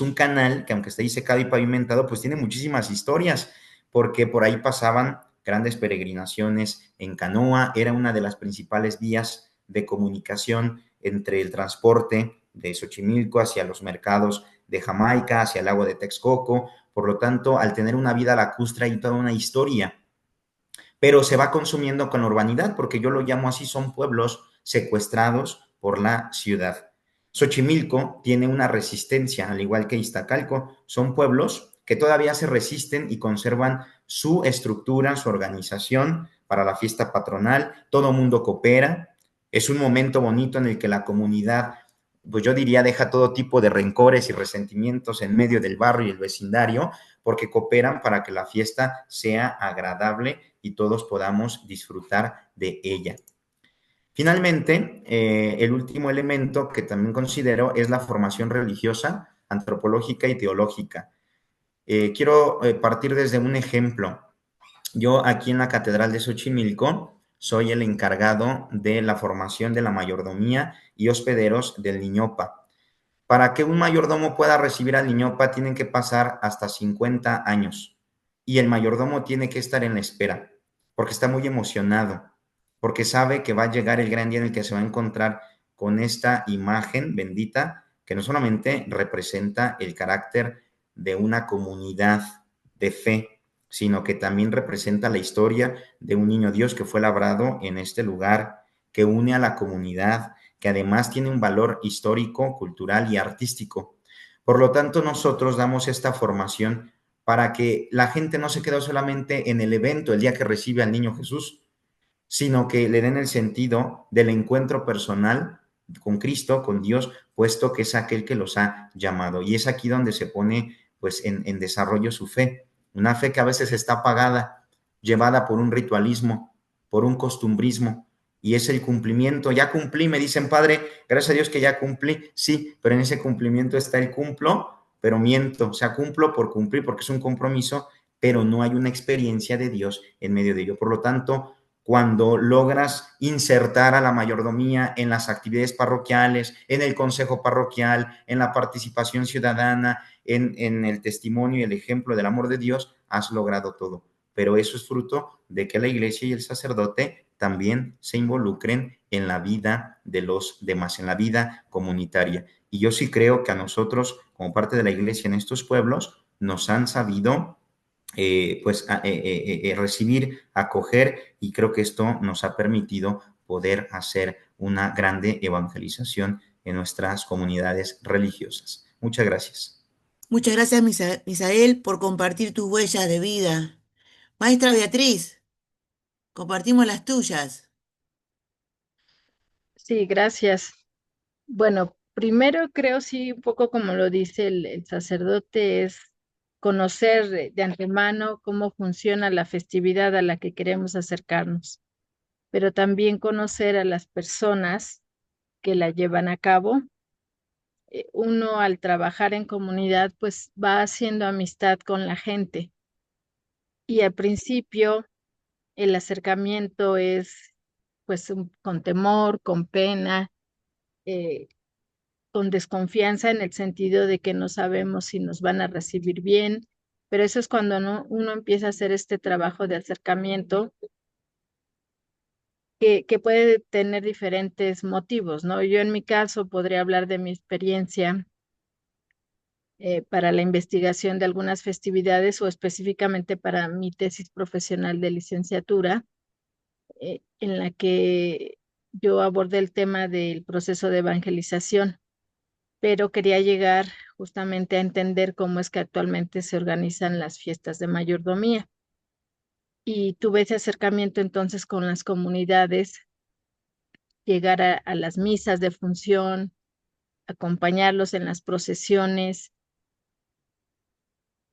un canal que, aunque está disecado y pavimentado, pues tiene muchísimas historias, porque por ahí pasaban grandes peregrinaciones en canoa, era una de las principales vías de comunicación entre el transporte de Xochimilco hacia los mercados de Jamaica, hacia el lago de Texcoco. Por lo tanto, al tener una vida lacustre hay toda una historia, pero se va consumiendo con la urbanidad, porque yo lo llamo así, son pueblos secuestrados por la ciudad. Xochimilco tiene una resistencia, al igual que Iztacalco, son pueblos que todavía se resisten y conservan su estructura, su organización para la fiesta patronal, todo mundo coopera, es un momento bonito en el que la comunidad, pues yo diría, deja todo tipo de rencores y resentimientos en medio del barrio y el vecindario, porque cooperan para que la fiesta sea agradable y todos podamos disfrutar de ella. Finalmente, el último elemento que también considero es la formación religiosa, antropológica y teológica. Quiero partir desde un ejemplo. Yo aquí en la Catedral de Xochimilco soy el encargado de la formación de la mayordomía y hospederos del Niñopa. Para que un mayordomo pueda recibir al Niñopa tienen que pasar hasta 50 años y el mayordomo tiene que estar en la espera porque está muy emocionado, porque sabe que va a llegar el gran día en el que se va a encontrar con esta imagen bendita que no solamente representa el carácter de una comunidad de fe, sino que también representa la historia de un niño Dios que fue labrado en este lugar, que une a la comunidad, que además tiene un valor histórico, cultural y artístico. Por lo tanto, nosotros damos esta formación para que la gente no se quede solamente en el evento, el día que recibe al niño Jesús, sino que le den el sentido del encuentro personal con Cristo, con Dios, puesto que es aquel que los ha llamado. Y es aquí donde se pone pues en desarrollo su fe, una fe que a veces está apagada, llevada por un ritualismo, por un costumbrismo, y es el cumplimiento. Ya cumplí, me dicen, Padre, gracias a Dios que ya cumplí, sí, pero en ese cumplimiento está el cumplo, pero miento, o sea, cumplo por cumplir porque es un compromiso, pero no hay una experiencia de Dios en medio de ello. Por lo tanto, cuando logras insertar a la mayordomía en las actividades parroquiales, en el consejo parroquial, en la participación ciudadana, en el testimonio y el ejemplo del amor de Dios, has logrado todo. Pero eso es fruto de que la iglesia y el sacerdote también se involucren en la vida de los demás, en la vida comunitaria. Y yo sí creo que a nosotros, como parte de la iglesia en estos pueblos, nos han sabido recibir, acoger, y creo que esto nos ha permitido poder hacer una grande evangelización en nuestras comunidades religiosas. Muchas gracias. Muchas gracias, Misael, por compartir tus huellas de vida. Maestra Beatriz, compartimos las tuyas. Sí, gracias. Bueno, primero creo sí, un poco como lo dice el sacerdote, es conocer de antemano cómo funciona la festividad a la que queremos acercarnos, pero también conocer a las personas que la llevan a cabo. Uno al trabajar en comunidad, pues va haciendo amistad con la gente y al principio el acercamiento es pues con temor, con pena, eh, con desconfianza en el sentido de que no sabemos si nos van a recibir bien, pero eso es cuando uno empieza a hacer este trabajo de acercamiento que puede tener diferentes motivos, ¿no? Yo en mi caso podría hablar de mi experiencia para la investigación de algunas festividades o específicamente para mi tesis profesional de licenciatura, en la que yo abordé el tema del proceso de evangelización, pero quería llegar justamente a entender cómo es que actualmente se organizan las fiestas de mayordomía. Y tuve ese acercamiento entonces con las comunidades, llegar a las misas de función, acompañarlos en las procesiones,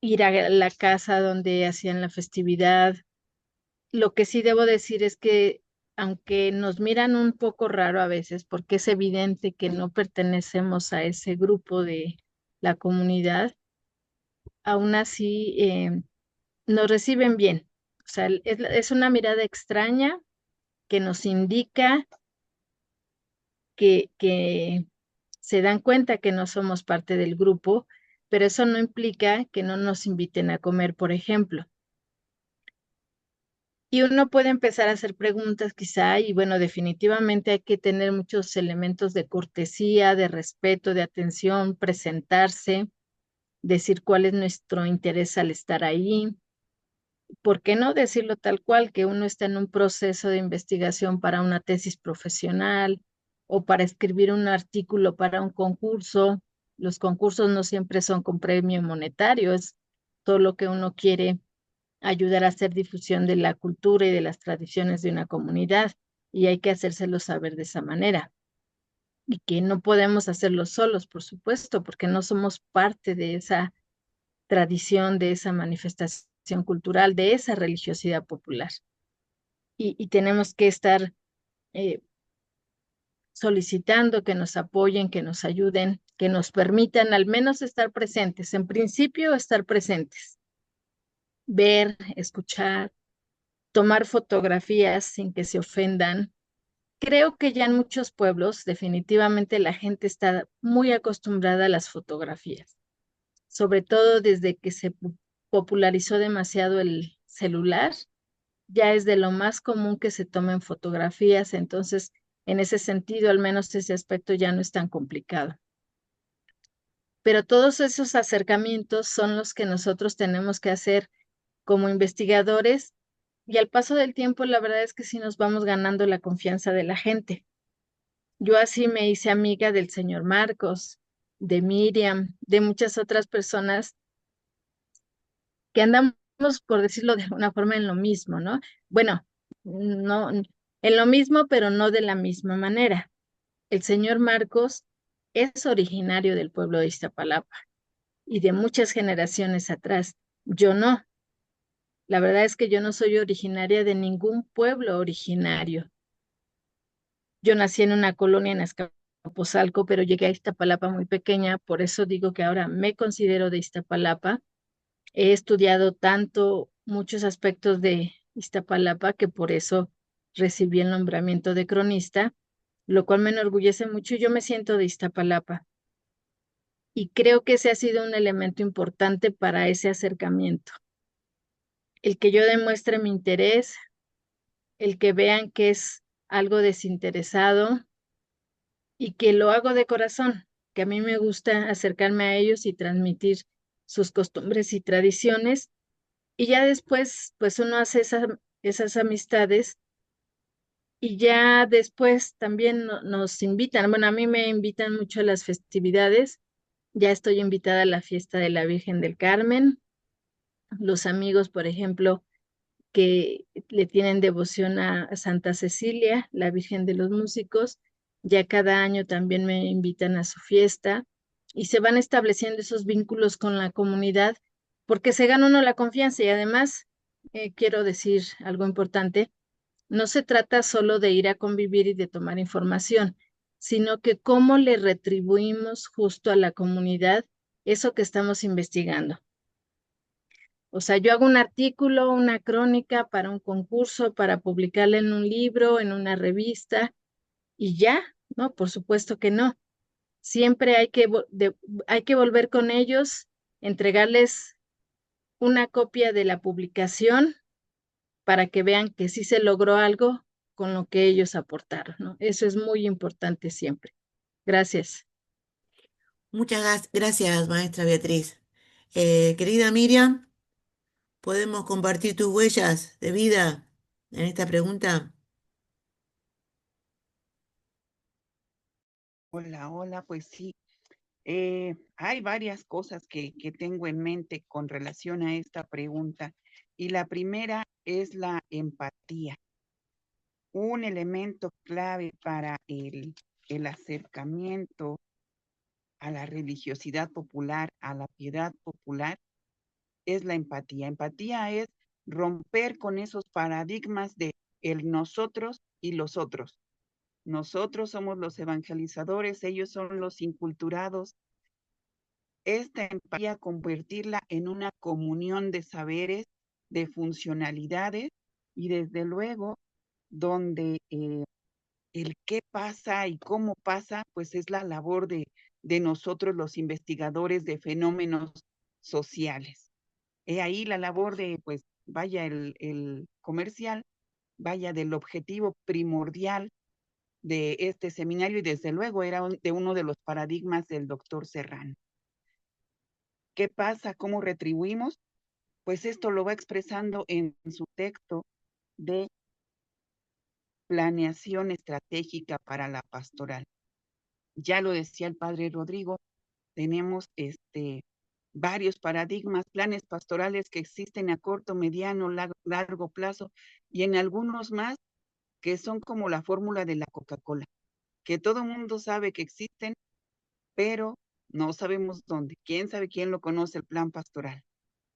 ir a la casa donde hacían la festividad. Lo que sí debo decir es que aunque nos miran un poco raro a veces, porque es evidente que no pertenecemos a ese grupo de la comunidad, aún así nos reciben bien. O sea, es una mirada extraña que nos indica que se dan cuenta que no somos parte del grupo, pero eso no implica que no nos inviten a comer, por ejemplo. Y uno puede empezar a hacer preguntas quizá, y bueno, definitivamente hay que tener muchos elementos de cortesía, de respeto, de atención, presentarse, decir cuál es nuestro interés al estar ahí. ¿Por qué no decirlo tal cual, que uno está en un proceso de investigación para una tesis profesional o para escribir un artículo para un concurso? Los concursos no siempre son con premio monetario, es todo lo que uno quiere ayudar a hacer difusión de la cultura y de las tradiciones de una comunidad, y hay que hacérselo saber de esa manera. Y que no podemos hacerlo solos, por supuesto, porque no somos parte de esa tradición, de esa manifestación cultural, de esa religiosidad popular. Y tenemos que estar eh, solicitando que nos apoyen, que nos ayuden, que nos permitan al menos estar presentes. En principio, estar presentes, ver, escuchar, tomar fotografías sin que se ofendan. Creo que ya en muchos pueblos definitivamente la gente está muy acostumbrada a las fotografías, sobre todo desde que se popularizó demasiado el celular. Ya es de lo más común que se tomen fotografías, entonces en ese sentido, al menos ese aspecto ya no es tan complicado. Pero todos esos acercamientos son los que nosotros tenemos que hacer como investigadores, y al paso del tiempo la verdad es que sí nos vamos ganando la confianza de la gente. Yo así me hice amiga del señor Marcos, de Miriam, de muchas otras personas que andamos, por decirlo de alguna forma, en lo mismo, ¿no? Bueno, no, en lo mismo, pero no de la misma manera. El señor Marcos es originario del pueblo de Iztapalapa y de muchas generaciones atrás. Yo no. La verdad es que yo no soy originaria de ningún pueblo originario. Yo nací en una colonia en Azcapotzalco, pero llegué a Iztapalapa muy pequeña, por eso digo que ahora me considero de Iztapalapa. He estudiado tanto muchos aspectos de Iztapalapa que por eso recibí el nombramiento de cronista, lo cual me enorgullece mucho y yo me siento de Iztapalapa. Y creo que ese ha sido un elemento importante para ese acercamiento. El que yo demuestre mi interés, el que vean que es algo desinteresado y que lo hago de corazón, que a mí me gusta acercarme a ellos y transmitir sus costumbres y tradiciones. Y ya después, pues uno hace esas amistades y ya después también nos invitan. Bueno, a mí me invitan mucho a las festividades. Ya estoy invitada a la fiesta de la Virgen del Carmen. Los amigos, por ejemplo, que le tienen devoción a Santa Cecilia, la Virgen de los Músicos, ya cada año también me invitan a su fiesta y se van estableciendo esos vínculos con la comunidad porque se gana uno la confianza y además, quiero decir algo importante, no se trata solo de ir a convivir y de tomar información, sino que cómo le retribuimos justo a la comunidad eso que estamos investigando. O sea, yo hago un artículo, una crónica para un concurso, para publicarla en un libro, en una revista, y ya, ¿no? Por supuesto que no. Siempre hay que volver con ellos, entregarles una copia de la publicación para que vean que sí se logró algo con lo que ellos aportaron, ¿no? Eso es muy importante siempre. Gracias. Muchas gracias, maestra Beatriz. Querida Miriam, ¿podemos compartir tus huellas de vida en esta pregunta? Hola, hola, pues sí. Hay varias cosas que tengo en mente con relación a esta pregunta. Y la primera es la empatía, un elemento clave para el acercamiento a la religiosidad popular, a la piedad popular, es la empatía. Empatía es romper con esos paradigmas de el nosotros y los otros. Nosotros somos los evangelizadores, ellos son los inculturados. Esta empatía, convertirla en una comunión de saberes, de funcionalidades y desde luego donde el qué pasa y cómo pasa, pues es la labor de nosotros los investigadores de fenómenos sociales. He ahí la labor de, pues, vaya el comercial, vaya del objetivo primordial de este seminario y desde luego era de uno de los paradigmas del doctor Serrano. ¿Qué pasa? ¿Cómo retribuimos? Pues esto lo va expresando en su texto de planeación estratégica para la pastoral. Ya lo decía el padre Rodrigo, tenemos varios paradigmas, planes pastorales que existen a corto, mediano, largo plazo y en algunos más que son como la fórmula de la Coca-Cola, que todo el mundo sabe que existen, pero no sabemos dónde. ¿Quién sabe quién lo conoce el plan pastoral?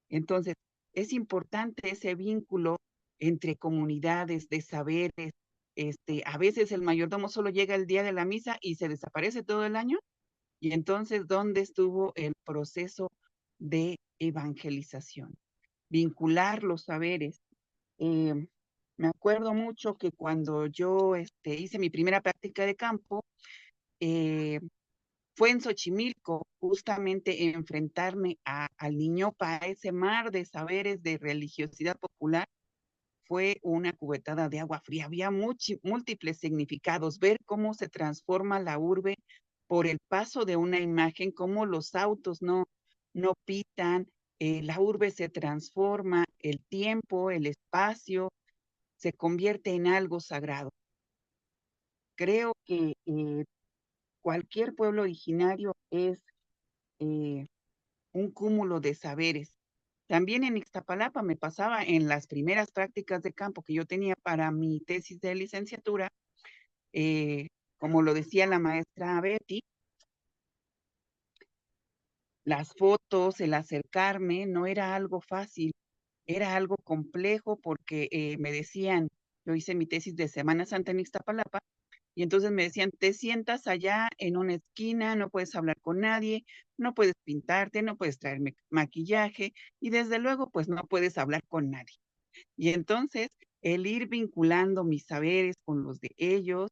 Entonces, es importante ese vínculo entre comunidades de saberes. A veces el mayordomo solo llega el día de la misa y se desaparece todo el año. Y entonces, ¿dónde estuvo el proceso de evangelización? Vincular los saberes. Me acuerdo mucho que cuando yo hice mi primera práctica de campo, eh, fue en Xochimilco, justamente enfrentarme al Niñopa, a ese mar de saberes de religiosidad popular, fue una cubetada de agua fría. Había múltiples significados, ver cómo se transforma la urbe por el paso de una imagen, cómo los autos no pitan, la urbe se transforma, el tiempo, el espacio se convierte en algo sagrado. Creo que cualquier pueblo originario es un cúmulo de saberes. También en Ixtapalapa me pasaba en las primeras prácticas de campo que yo tenía para mi tesis de licenciatura, como lo decía la maestra Betty, las fotos, el acercarme, no era algo fácil, era algo complejo porque me decían, yo hice mi tesis de Semana Santa en Ixtapalapa, y entonces me decían, te sientas allá en una esquina, no puedes hablar con nadie, no puedes pintarte, no puedes traer maquillaje, y desde luego, pues no puedes hablar con nadie. Y entonces, el ir vinculando mis saberes con los de ellos,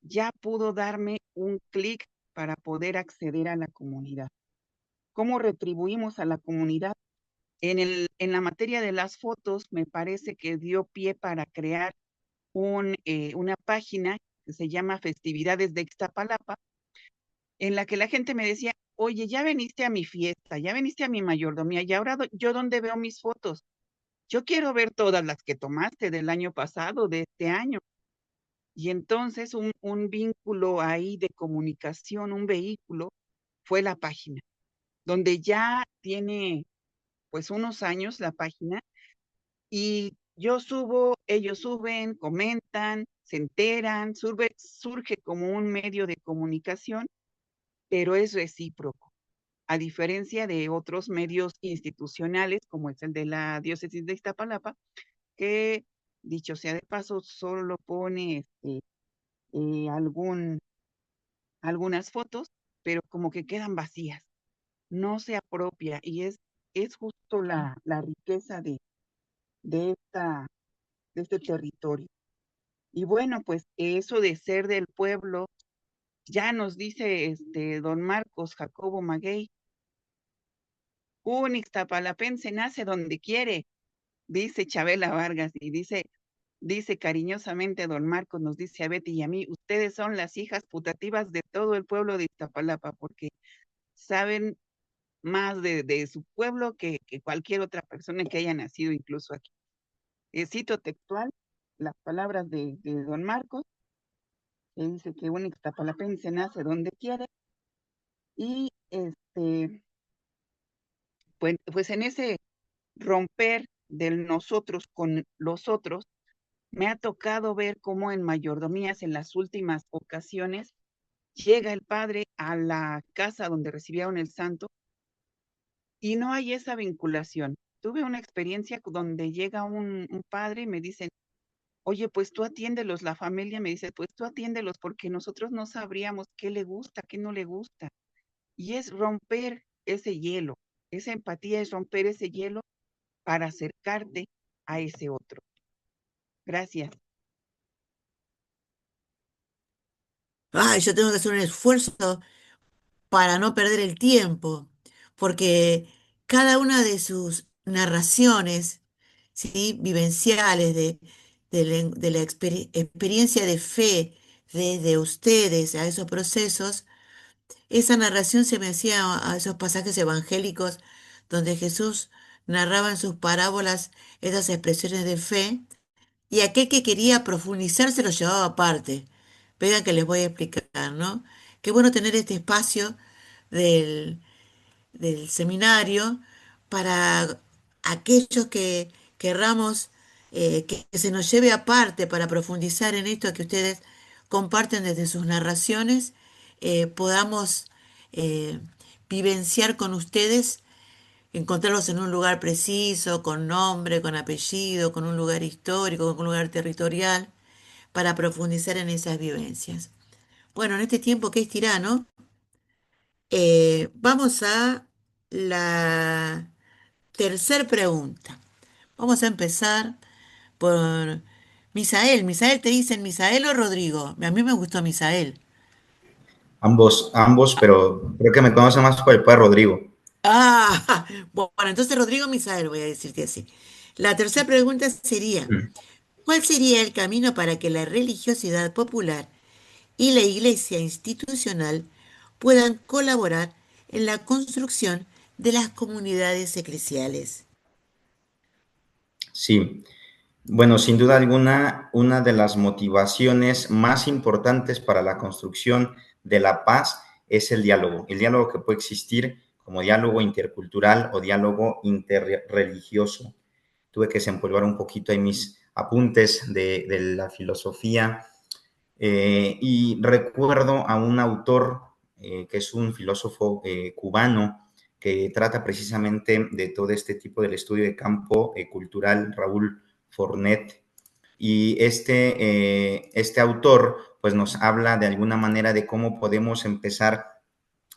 ya pudo darme un clic para poder acceder a la comunidad. ¿Cómo retribuimos a la comunidad? En la materia de las fotos, me parece que dio pie para crear una página que se llama Festividades de Ixtapalapa, en la que la gente me decía, oye, ya veniste a mi fiesta, ya veniste a mi mayordomía, y ahora yo dónde veo mis fotos. Yo quiero ver todas las que tomaste del año pasado, de este año. Y entonces un vínculo ahí de comunicación, un vehículo, fue la página, donde ya tiene pues unos años la página, y yo subo, ellos suben, comentan, se enteran, surge como un medio de comunicación, pero es recíproco, a diferencia de otros medios institucionales, como es el de la diócesis de Iztapalapa, que, dicho sea de paso, solo pone algunas fotos, pero como que quedan vacías, no se apropia, y es justo la riqueza de, esta, de este territorio. Y bueno, pues eso de ser del pueblo, ya nos dice don Marcos Jacobo Maguey, un ixtapalapense nace donde quiere, dice Chabela Vargas, y dice cariñosamente don Marcos, nos dice a Betty y a mí, ustedes son las hijas putativas de todo el pueblo de Iztapalapa, porque saben más de su pueblo que cualquier otra persona que haya nacido incluso aquí. Cito textual las palabras de don Marcos, que dice que un ixtapalapense nace donde quiere, y pues en ese romper del nosotros con los otros, me ha tocado ver cómo en mayordomías en las últimas ocasiones llega el padre a la casa donde recibieron el santo y no hay esa vinculación. Tuve una experiencia donde llega un padre y me dicen, oye, pues tú atiéndelos, la familia me dice, pues tú atiéndelos porque nosotros no sabríamos qué le gusta, qué no le gusta. Y es romper ese hielo, esa empatía es romper ese hielo para acercarte a ese otro. Gracias. Ay, yo tengo que hacer un esfuerzo para no perder el tiempo, porque cada una de sus narraciones, ¿sí? Vivenciales de la experiencia de fe de ustedes a esos procesos, esa narración se me hacía a esos pasajes evangélicos donde Jesús narraba en sus parábolas esas expresiones de fe, y aquel que quería profundizar se lo llevaba aparte. Vean que les voy a explicar, ¿no? Qué bueno tener este espacio del, del seminario para aquellos que querramos que se nos lleve aparte para profundizar en esto que ustedes comparten desde sus narraciones, podamos eh, vivenciar con ustedes, encontrarlos en un lugar preciso, con nombre, con apellido, con un lugar histórico, con un lugar territorial, para profundizar en esas vivencias. Bueno, en este tiempo que es tirano, vamos a la tercera pregunta. Vamos a empezar por Misael. Misael, ¿te dicen Misael o Rodrigo? A mí me gustó Misael. Ambos, pero creo que me conoce más por el padre Rodrigo. Ah, bueno, entonces Rodrigo Misael, voy a decirte así. La tercera pregunta sería, Mm. ¿cuál sería el camino para que la religiosidad popular y la iglesia institucional puedan colaborar en la construcción de las comunidades eclesiales? Sí, bueno, sin duda alguna, una de las motivaciones más importantes para la construcción de la paz es el diálogo que puede existir como diálogo intercultural o diálogo interreligioso. Tuve que desempolvar un poquito ahí mis apuntes de la filosofía y recuerdo a un autor que es un filósofo cubano que trata precisamente de todo este tipo del estudio de campo cultural, Raúl Fornet. Y este autor pues nos habla de alguna manera de cómo podemos empezar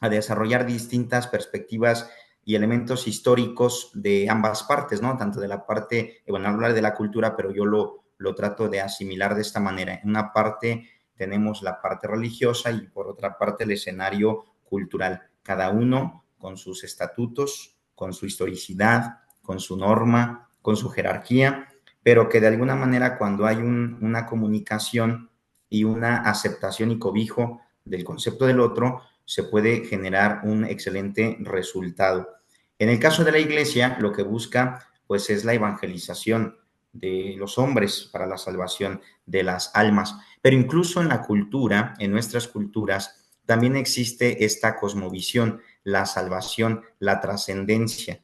a desarrollar distintas perspectivas y elementos históricos de ambas partes, ¿no? Tanto de la parte, bueno, hablar de la cultura, pero yo lo trato de asimilar de esta manera. En una parte tenemos la parte religiosa y por otra parte el escenario cultural. Cada uno con sus estatutos, con su historicidad, con su norma, con su jerarquía, pero que de alguna manera cuando hay una comunicación y una aceptación y cobijo del concepto del otro, se puede generar un excelente resultado. En el caso de la iglesia, lo que busca pues es la evangelización de los hombres para la salvación de las almas. Pero incluso en la cultura, en nuestras culturas, también existe esta cosmovisión, la salvación, la trascendencia.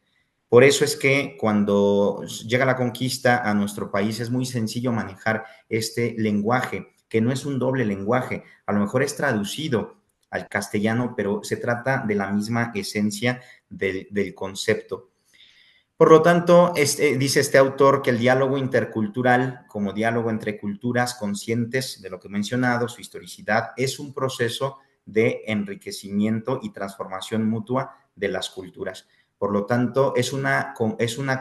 Por eso es que cuando llega la conquista a nuestro país es muy sencillo manejar este lenguaje, que no es un doble lenguaje, a lo mejor es traducido al castellano, pero se trata de la misma esencia del concepto. Por lo tanto, dice este autor que el diálogo intercultural, como diálogo entre culturas conscientes de lo que he mencionado, su historicidad, es un proceso de enriquecimiento y transformación mutua de las culturas. Por lo tanto, es una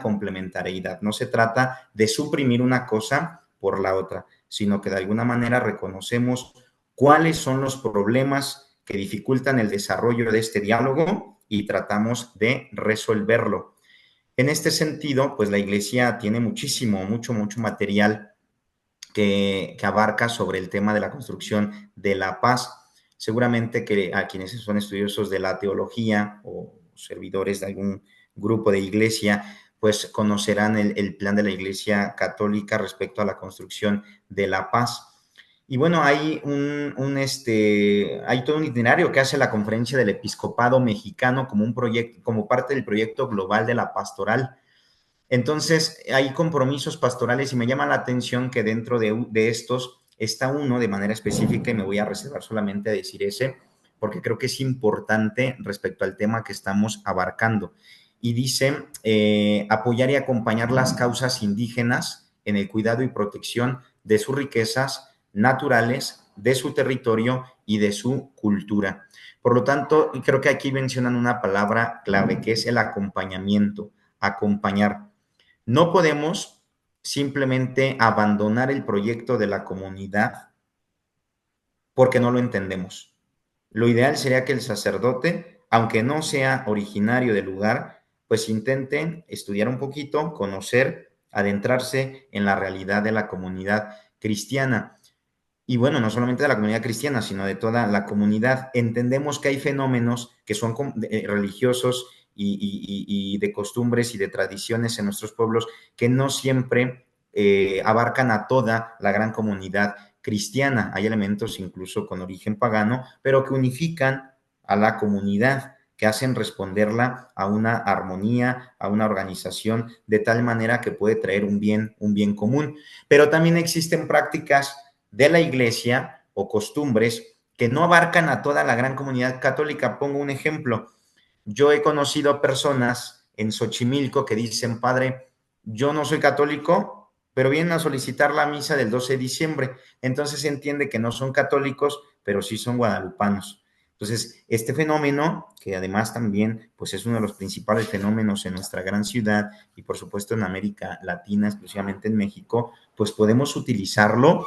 complementariedad. No se trata de suprimir una cosa por la otra, sino que de alguna manera reconocemos cuáles son los problemas que dificultan el desarrollo de este diálogo y tratamos de resolverlo. En este sentido, pues la iglesia tiene mucho material que abarca sobre el tema de la construcción de la paz. Seguramente que a quienes son estudiosos de la teología o servidores de algún grupo de iglesia, pues conocerán el plan de la iglesia católica respecto a la construcción de la paz. Y bueno, hay hay todo un itinerario que hace la Conferencia del Episcopado Mexicano como un proyecto, como parte del proyecto global de la pastoral. Entonces, hay compromisos pastorales y me llama la atención que dentro de estos está uno de manera específica y me voy a reservar solamente a decir ese, porque creo que es importante respecto al tema que estamos abarcando. Y dice, apoyar y acompañar las causas indígenas en el cuidado y protección de sus riquezas naturales, de su territorio y de su cultura. Por lo tanto, creo que aquí mencionan una palabra clave, que es el acompañamiento, acompañar. No podemos simplemente abandonar el proyecto de la comunidad porque no lo entendemos. Lo ideal sería que el sacerdote, aunque no sea originario del lugar, pues intente estudiar un poquito, conocer, adentrarse en la realidad de la comunidad cristiana. Y bueno, no solamente de la comunidad cristiana, sino de toda la comunidad. Entendemos que hay fenómenos que son religiosos y de costumbres y de tradiciones en nuestros pueblos que no siempre abarcan a toda la gran comunidad cristiana. Hay elementos incluso con origen pagano, pero que unifican a la comunidad, que hacen responderla a una armonía, a una organización, de tal manera que puede traer un bien común. Pero también existen prácticas de la iglesia o costumbres que no abarcan a toda la gran comunidad católica. Pongo un ejemplo. Yo he conocido personas en Xochimilco que dicen, padre, yo no soy católico, pero vienen a solicitar la misa del 12 de diciembre. Entonces se entiende que no son católicos, pero sí son guadalupanos. Entonces, este fenómeno, que además también pues es uno de los principales fenómenos en nuestra gran ciudad y por supuesto en América Latina, exclusivamente en México, pues podemos utilizarlo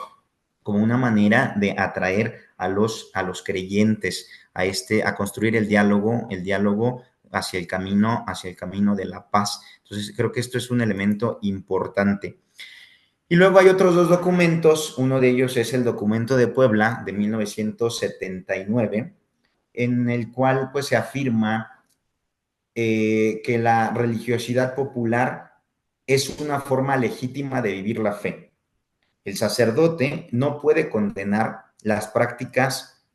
como una manera de atraer a los creyentes a construir el diálogo hacia el camino de la paz. Entonces, creo que esto es un elemento importante. Y luego hay otros dos documentos, uno de ellos es el documento de Puebla de 1979, en el cual pues se afirma que la religiosidad popular es una forma legítima de vivir la fe. El sacerdote no puede condenar las prácticas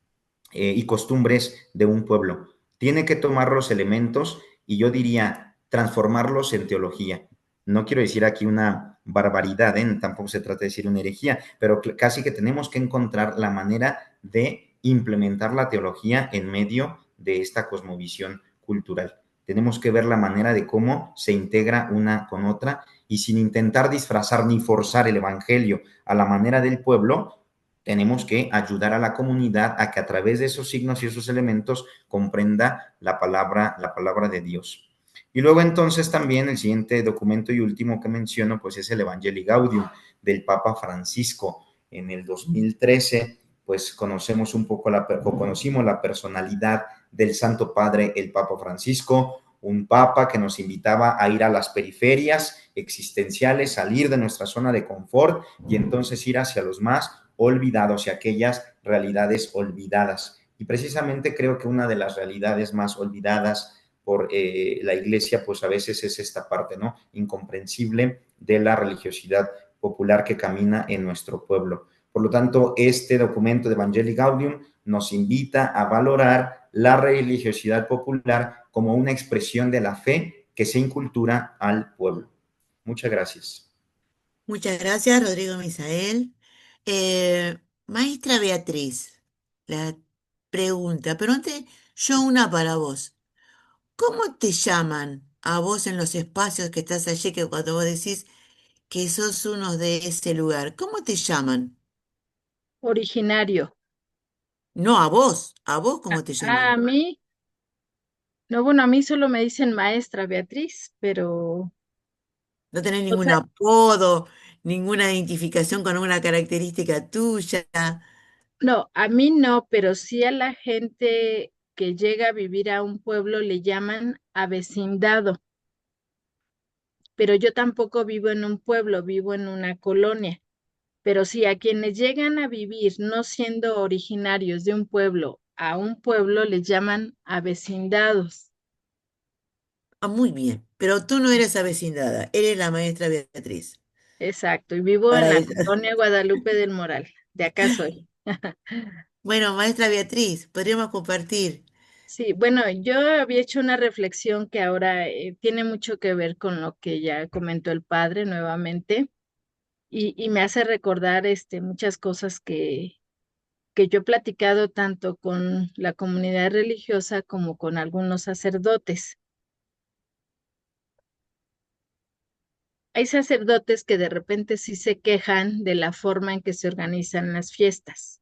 y costumbres de un pueblo. Tiene que tomar los elementos y yo diría transformarlos en teología. No quiero decir aquí una barbaridad, tampoco se trata de decir una herejía, pero casi que tenemos que encontrar la manera de implementar la teología en medio de esta cosmovisión cultural. Tenemos que ver la manera de cómo se integra una con otra y sin intentar disfrazar ni forzar el evangelio a la manera del pueblo, tenemos que ayudar a la comunidad a que a través de esos signos y esos elementos comprenda la palabra de Dios. Y luego entonces también el siguiente documento y último que menciono pues es el Evangelii Gaudium del Papa Francisco. En el 2013 pues conocimos la personalidad del Santo Padre, el Papa Francisco, un papa que nos invitaba a ir a las periferias existenciales, salir de nuestra zona de confort y entonces ir hacia los más olvidados y aquellas realidades olvidadas. Y precisamente creo que una de las realidades más olvidadas por la iglesia, pues a veces es esta parte, ¿no? Incomprensible de la religiosidad popular que camina en nuestro pueblo. Por lo tanto, este documento de Evangelii Gaudium nos invita a valorar la religiosidad popular como una expresión de la fe que se incultura al pueblo. Muchas gracias. Muchas gracias, Rodrigo Misael. Maestra Beatriz, la pregunta, pero antes yo una para vos. ¿Cómo te llaman a vos en los espacios que estás allí, que cuando vos decís que sos uno de ese lugar, ¿cómo te llaman? Originario. No, a vos ¿cómo te A llaman? mí, no, bueno, a mí solo me dicen maestra Beatriz, pero No tenés ningún otra, apodo, ninguna identificación con una característica tuya. no, a mí no, pero sí a la gente que llega a vivir a un pueblo le llaman avecindado, pero yo tampoco vivo en un pueblo, vivo en una colonia. Pero sí, a quienes llegan a vivir no siendo originarios de un pueblo a un pueblo les llaman avecindados. Ah, muy bien, pero tú no eres avecindada, eres la maestra Beatriz. Exacto, y vivo en Para la ella. colonia Guadalupe del Moral. De acá soy. Bueno, maestra Beatriz, podríamos compartir. Sí, bueno, yo había hecho una reflexión que ahora tiene mucho que ver con lo que ya comentó el padre nuevamente y me hace recordar muchas cosas que yo he platicado tanto con la comunidad religiosa como con algunos sacerdotes. Hay sacerdotes que de repente sí se quejan de la forma en que se organizan las fiestas,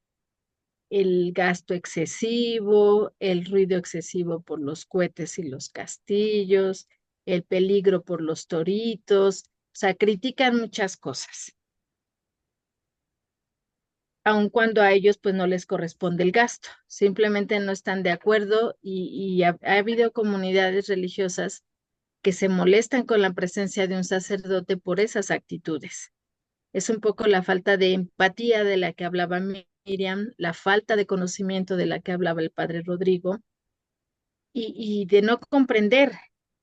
el gasto excesivo, el ruido excesivo por los cohetes y los castillos, el peligro por los toritos, o sea, critican muchas cosas, aun cuando a ellos pues no les corresponde el gasto, simplemente no están de acuerdo y ha habido comunidades religiosas que se molestan con la presencia de un sacerdote por esas actitudes. Es un poco la falta de empatía de la que hablaba Miriam, la falta de conocimiento de la que hablaba el padre Rodrigo y de no comprender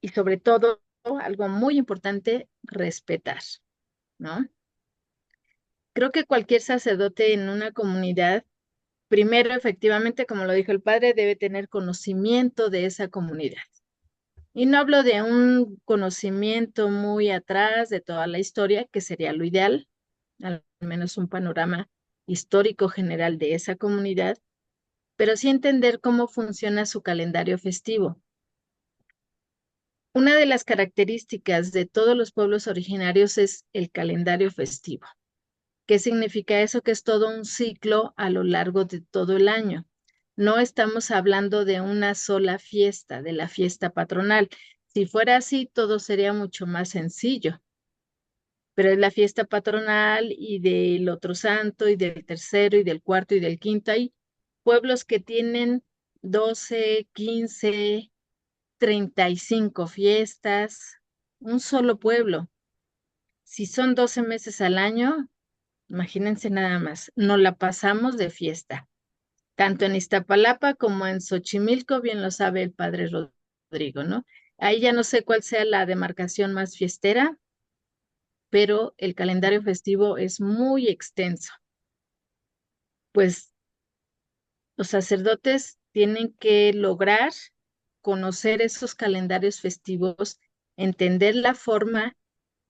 y sobre todo, algo muy importante, respetar, ¿no? Creo que cualquier sacerdote en una comunidad, primero, efectivamente, como lo dijo el padre, debe tener conocimiento de esa comunidad. Y no hablo de un conocimiento muy atrás de toda la historia, que sería lo ideal, al menos un panorama histórico general de esa comunidad, pero sí entender cómo funciona su calendario festivo. Una de las características de todos los pueblos originarios es el calendario festivo. ¿Qué significa eso? Que es todo un ciclo a lo largo de todo el año. No estamos hablando de una sola fiesta, de la fiesta patronal. Si fuera así, todo sería mucho más sencillo, pero es la fiesta patronal y del otro santo y del tercero y del cuarto y del quinto. Hay pueblos que tienen 12, 15, 35 fiestas, un solo pueblo. Si son 12 meses al año, imagínense nada más, nos la pasamos de fiesta, tanto en Iztapalapa como en Xochimilco, bien lo sabe el padre Rodrigo, ¿no? Ahí ya no sé cuál sea la demarcación más fiestera, pero el calendario festivo es muy extenso. Pues los sacerdotes tienen que lograr conocer esos calendarios festivos, entender la forma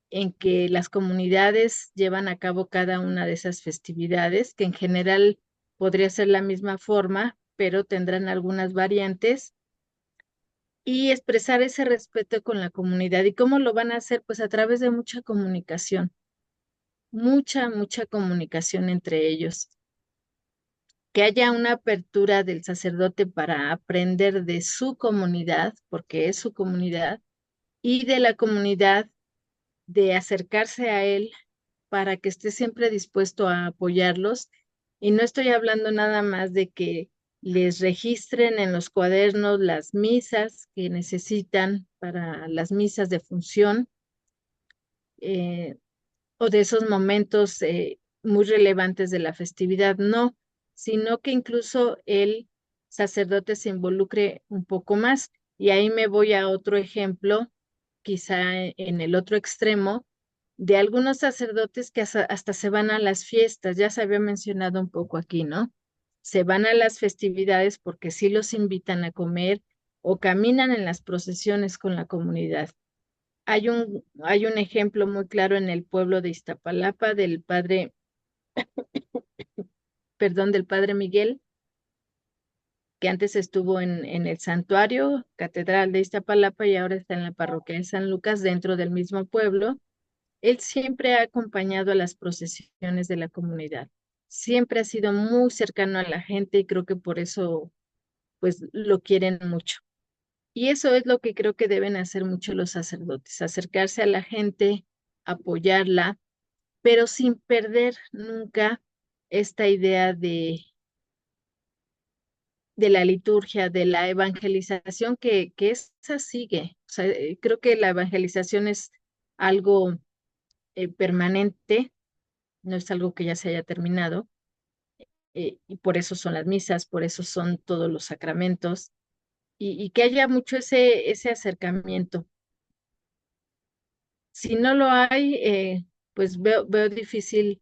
en que las comunidades llevan a cabo cada una de esas festividades, que en general podría ser la misma forma, pero tendrán algunas variantes, y expresar ese respeto con la comunidad. ¿Y cómo lo van a hacer? Pues a través de mucha comunicación entre ellos. Que haya una apertura del sacerdote para aprender de su comunidad, porque es su comunidad, y de la comunidad de acercarse a él para que esté siempre dispuesto a apoyarlos. Y no estoy hablando nada más de que les registren en los cuadernos las misas que necesitan para las misas de función, eh, o de esos momentos muy relevantes de la festividad, no, sino que incluso el sacerdote se involucre un poco más. Y ahí me voy a otro ejemplo, quizá en el otro extremo, de algunos sacerdotes que hasta se van a las fiestas, ya se había mencionado un poco aquí, ¿no? Se van a las festividades porque sí los invitan a comer o caminan en las procesiones con la comunidad. Hay un ejemplo muy claro en el pueblo de Iztapalapa del padre Miguel, que antes estuvo en el santuario catedral de Iztapalapa y ahora está en la parroquia de San Lucas dentro del mismo pueblo. Él siempre ha acompañado a las procesiones de la comunidad. Siempre ha sido muy cercano a la gente y creo que por eso pues lo quieren mucho. Y eso es lo que creo que deben hacer mucho los sacerdotes, acercarse a la gente, apoyarla, pero sin perder nunca esta idea de la liturgia, de la evangelización, que esa sigue. O sea, creo que la evangelización es algo permanente, no es algo que ya se haya terminado, y por eso son las misas, por eso son todos los sacramentos, y que haya mucho ese acercamiento. Si no lo hay, pues veo difícil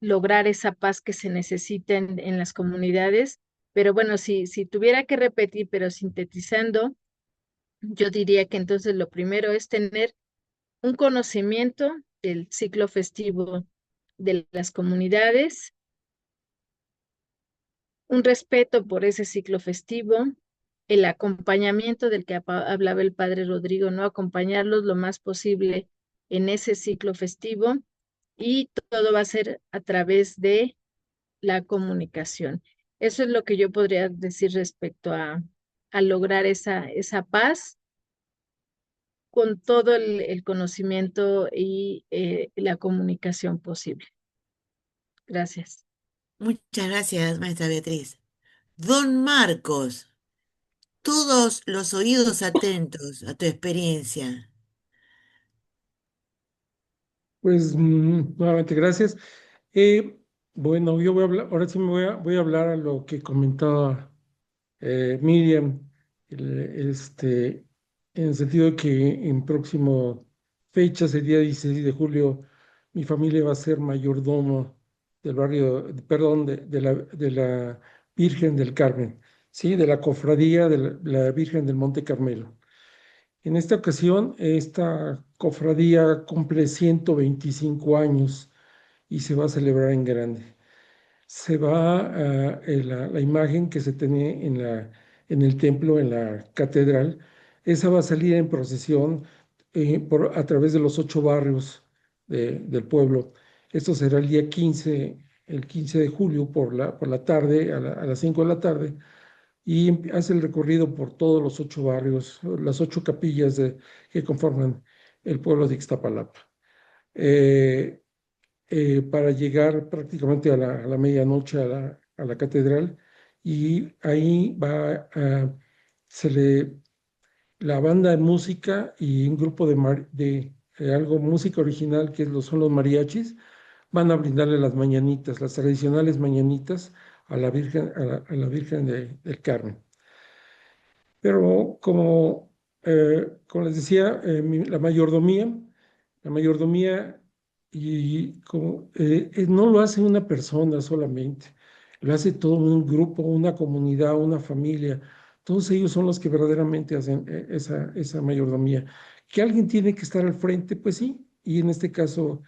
lograr esa paz que se necesita en las comunidades. Pero bueno, si tuviera que repetir, pero sintetizando, yo diría que entonces lo primero es tener un conocimiento del ciclo festivo de las comunidades, un respeto por ese ciclo festivo, el acompañamiento del que hablaba el padre Rodrigo, ¿no? Acompañarlos lo más posible en ese ciclo festivo, y todo va a ser a través de la comunicación. Eso es lo que yo podría decir respecto a lograr esa paz con todo el conocimiento y la comunicación posible. Gracias. Muchas gracias, maestra Beatriz. Don Marcos, todos los oídos atentos a tu experiencia. Pues nuevamente gracias. Bueno, yo voy a hablar, ahora sí voy a hablar a lo que comentaba Miriam, en el sentido de que en próximo fechas, el día 16 de julio, mi familia va a ser mayordomo del barrio, perdón, de la Virgen del Carmen, ¿sí? De la cofradía de la Virgen del Monte Carmelo. En esta ocasión, esta cofradía cumple 125 años y se va a celebrar en grande. Se va la imagen que se tiene en el templo, en la catedral, esa va a salir en procesión a través de los 8 barrios del pueblo. Esto será el 15 de julio por la tarde, a las 5 de la tarde, y hace el recorrido por todos los 8 barrios, las 8 capillas que conforman el pueblo de Ixtapalapa. Eh, para llegar prácticamente a la medianoche a la catedral, y ahí la banda de música y un grupo de música original son los mariachis, van a brindarle las mañanitas, las tradicionales mañanitas a la Virgen, a la Virgen del Carmen. Pero como como les decía, la mayordomía no lo hace una persona solamente, lo hace todo un grupo, una comunidad, una familia. Todos ellos son los que verdaderamente hacen esa mayordomía. Que alguien tiene que estar al frente, pues sí, y en este caso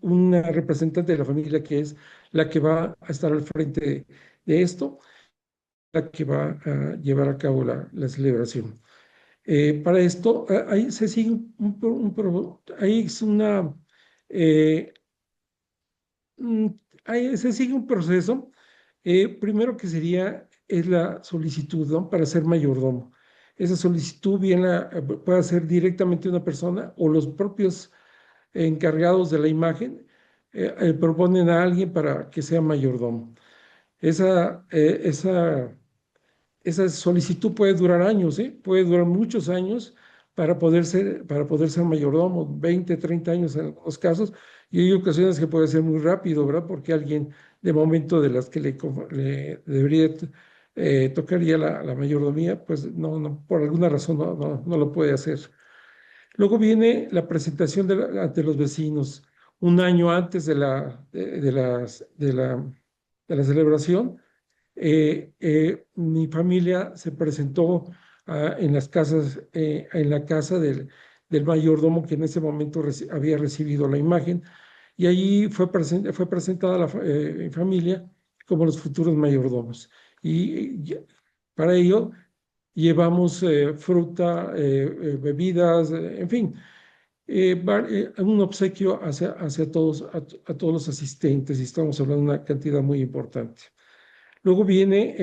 una representante de la familia que es la que va a estar al frente de esto, la que va a llevar a cabo la celebración. Para esto, ahí se sigue ahí es eh, mm, ahí se sigue un proceso. Primero que es la solicitud, ¿no? Para ser mayordomo. Esa solicitud puede hacer directamente una persona o los propios encargados de la imagen proponen a alguien para que sea mayordomo. Esa, eh, esa esa solicitud puede durar años, ¿eh? Puede durar muchos años para poder ser mayordomo, 20, 30 años en algunos casos, y hay ocasiones que puede ser muy rápido, ¿verdad? Porque alguien de momento de las que le debería tocaría la mayordomía, pues por alguna razón no lo puede hacer. Luego viene la presentación ante los vecinos, un año antes de la celebración. Mi familia se presentó en la casa del mayordomo que en ese momento había recibido la imagen, y allí fue presentada mi familia como los futuros mayordomos. Para ello llevamos fruta, bebidas, en fin, un obsequio hacia a todos los asistentes, y estamos hablando de una cantidad muy importante. Luego viene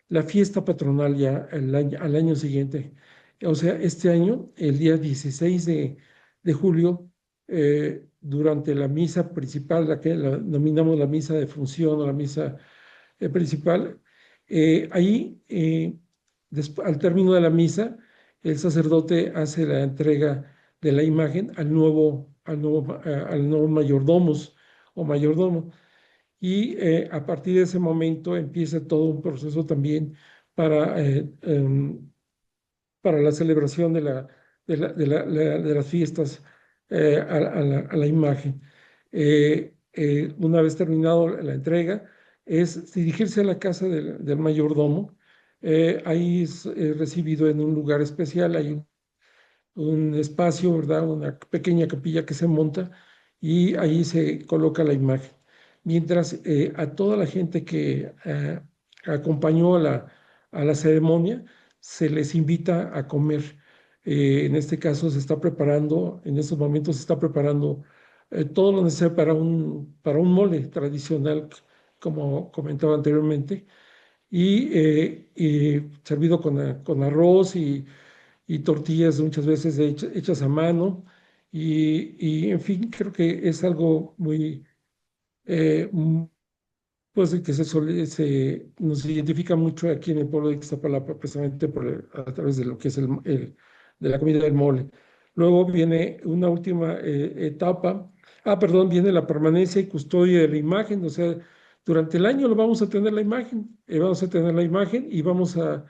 la fiesta patronal ya al año siguiente. O sea, este año, el día 16 de julio, durante la misa principal, la que la denominamos la misa de función o la misa principal, ahí, al término de la misa, el sacerdote hace la entrega de la imagen al nuevo mayordomos o mayordomo. Y a partir de ese momento empieza todo un proceso también para, para la celebración de las fiestas a la imagen. Una vez terminado la entrega, es dirigirse a la casa del mayordomo. Ahí es recibido en un lugar especial, hay un espacio, ¿verdad? Una pequeña capilla que se monta y ahí se coloca la imagen. Mientras a toda la gente que acompañó a la ceremonia se les invita a comer. En este caso en estos momentos se está preparando todo lo necesario para un mole tradicional, como comentaba anteriormente, y servido con arroz y tortillas muchas veces hechas a mano. En fin, creo que es algo muy, pues que nos identifica mucho aquí en el pueblo de Ixtapalapa, precisamente a través de lo que es de la comida del mole. Luego viene una última etapa. Perdón, viene la permanencia y custodia de la imagen. O sea, durante el año lo vamos a tener la imagen, y vamos a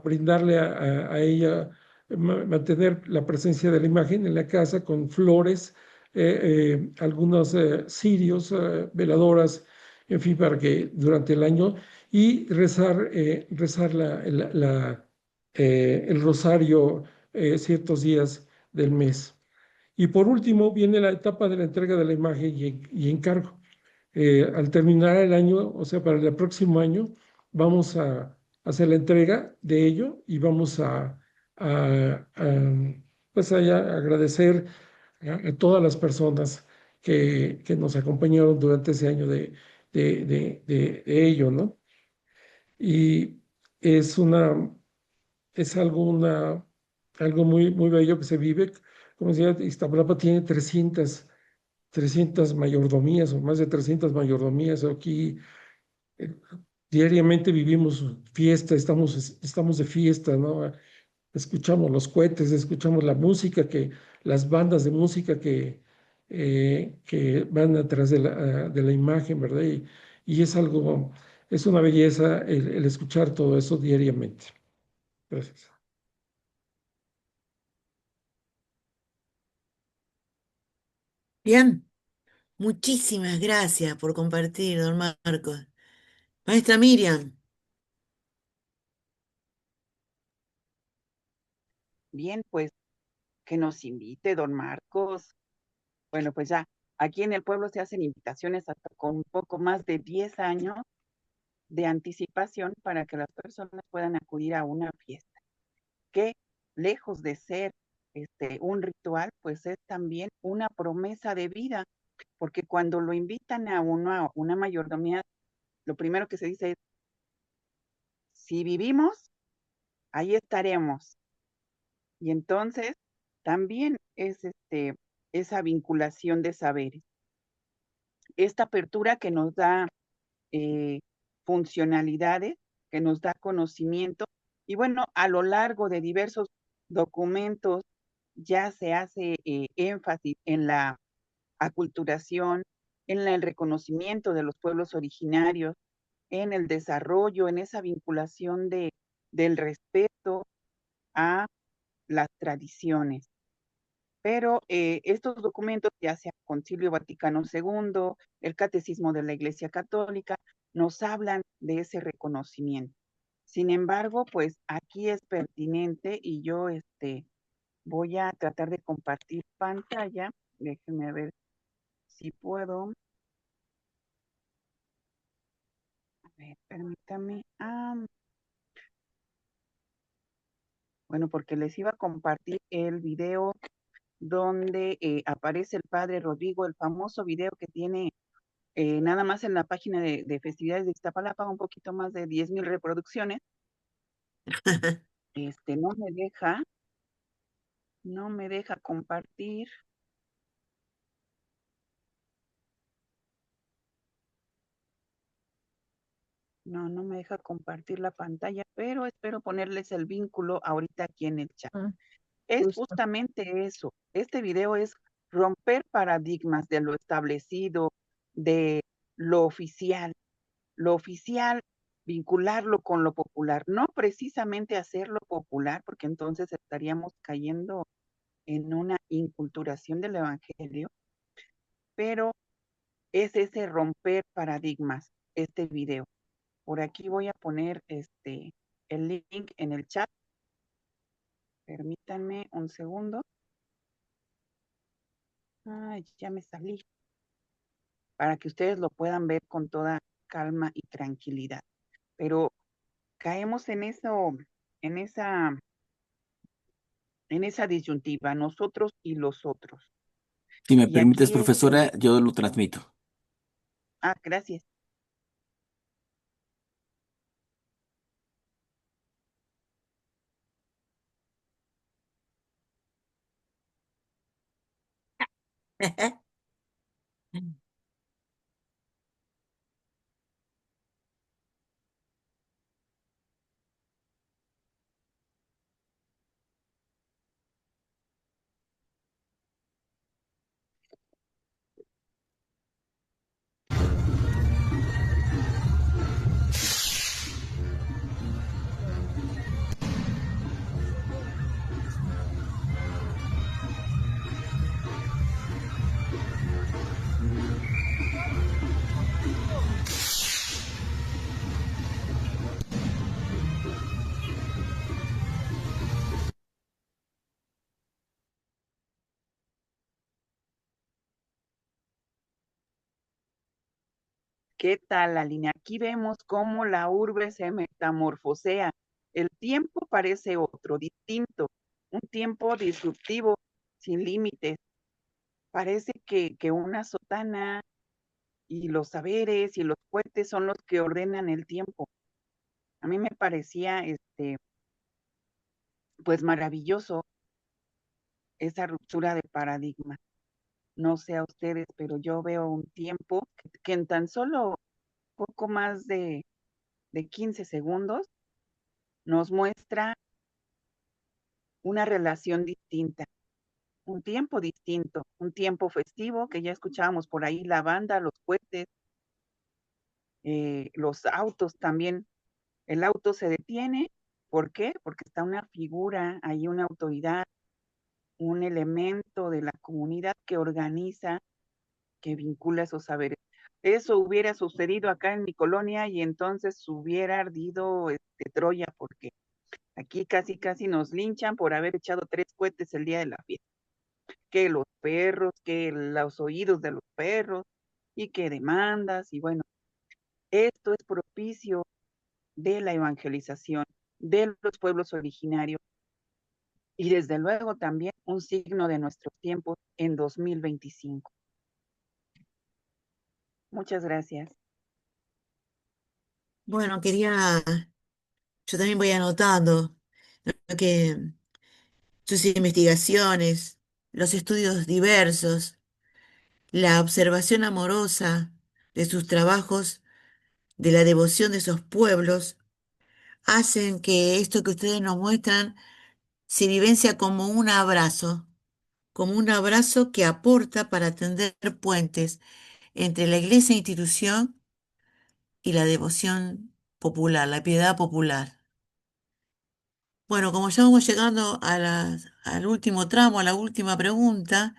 brindarle a ella, mantener la presencia de la imagen en la casa con flores, algunos cirios, veladoras, en fin, para que durante el año y rezar el rosario ciertos días del mes. Y por último viene la etapa de la entrega de la imagen y encargo. Al terminar el año, o sea, para el próximo año, vamos a hacer la entrega de ello y vamos pues agradecer a todas las personas que nos acompañaron durante ese año de ello, ¿no? Y es es algo muy, muy bello que se vive. Como decía, Iztapalapa tiene 300 mayordomías o más de 300 mayordomías. Aquí eh, diariamente vivimos fiesta, estamos de fiesta, ¿no? Escuchamos los cohetes, escuchamos la música, las bandas de música que van atrás de la imagen, ¿verdad? y es algo, es una belleza el escuchar todo eso diariamente. Gracias. Bien, muchísimas gracias por compartir, don Marcos. Maestra Miriam. Bien, pues que nos invite don Marcos. Bueno, pues ya, aquí en el pueblo se hacen invitaciones hasta con un poco más de 10 años de anticipación para que las personas puedan acudir a una fiesta, que lejos de ser un ritual, pues es también una promesa de vida, porque cuando lo invitan a uno a una mayordomía, lo primero que se dice es, si vivimos, ahí estaremos. Y entonces también es esa vinculación de saberes, esta apertura que nos da eh, funcionalidades, que nos da conocimiento. Y bueno, a lo largo de diversos documentos ya se hace énfasis en la aculturación, en el reconocimiento de los pueblos originarios, en el desarrollo, en esa vinculación del respeto a las tradiciones. Pero estos documentos, ya sea Concilio Vaticano II, el Catecismo de la Iglesia Católica, nos hablan de ese reconocimiento. Sin embargo, pues aquí es pertinente y yo voy a tratar de compartir pantalla. Déjenme ver si puedo. A ver, permítame. Bueno, porque les iba a compartir el video donde aparece el padre Rodrigo, el famoso video que tiene nada más en la página de festividades de Iztapalapa, un poquito más de 10,000 reproducciones. No me deja compartir. No me deja compartir la pantalla, pero espero ponerles el vínculo ahorita aquí en el chat. Es Justo. justamente eso. Este video es romper paradigmas de lo establecido, de lo oficial. Lo oficial, vincularlo con lo popular, no precisamente hacerlo popular, porque entonces estaríamos cayendo en una inculturación del evangelio, pero es ese romper paradigmas, este video. Por aquí voy a poner el link en el chat. Permítanme un segundo. Ay, ya me salí. Para que ustedes lo puedan ver con toda calma y tranquilidad. Pero caemos en eso, en esa disyuntiva, nosotros y los otros. Si me Y permites, aquí profesora, yo lo transmito. gracias. ¿Qué tal, Aline? Aquí vemos cómo la urbe se metamorfosea. El tiempo parece otro, distinto, un tiempo disruptivo, sin límites. Parece que una sotana y los saberes y los puentes son los que ordenan el tiempo. A mí me parecía, pues maravilloso esa ruptura de paradigma. No sé a ustedes, pero yo veo un tiempo que en tan solo poco más de 15 segundos nos muestra una relación distinta, un tiempo distinto, un tiempo festivo, que ya escuchábamos por ahí la banda, los cohetes, los autos también, el auto se detiene. ¿Por qué? Porque está una figura, hay una autoridad, un elemento de la comunidad que organiza, que vincula esos saberes. Eso hubiera sucedido acá en mi colonia y entonces hubiera ardido Troya, porque aquí casi casi nos linchan por haber echado 3 cohetes el día de la fiesta. Que los perros, que los oídos de los perros, y que demandas, y bueno, esto es propicio de la evangelización de los pueblos originarios y desde luego también un signo de nuestros tiempos en 2025. Muchas gracias. Bueno, yo también voy anotando lo que sus investigaciones, los estudios diversos, la observación amorosa de sus trabajos, de la devoción de esos pueblos, hacen que esto que ustedes nos muestran se vivencia como un abrazo que aporta para tender puentes entre la iglesia institución y la devoción popular, la piedad popular. Bueno, como ya vamos llegando al último tramo, a la última pregunta,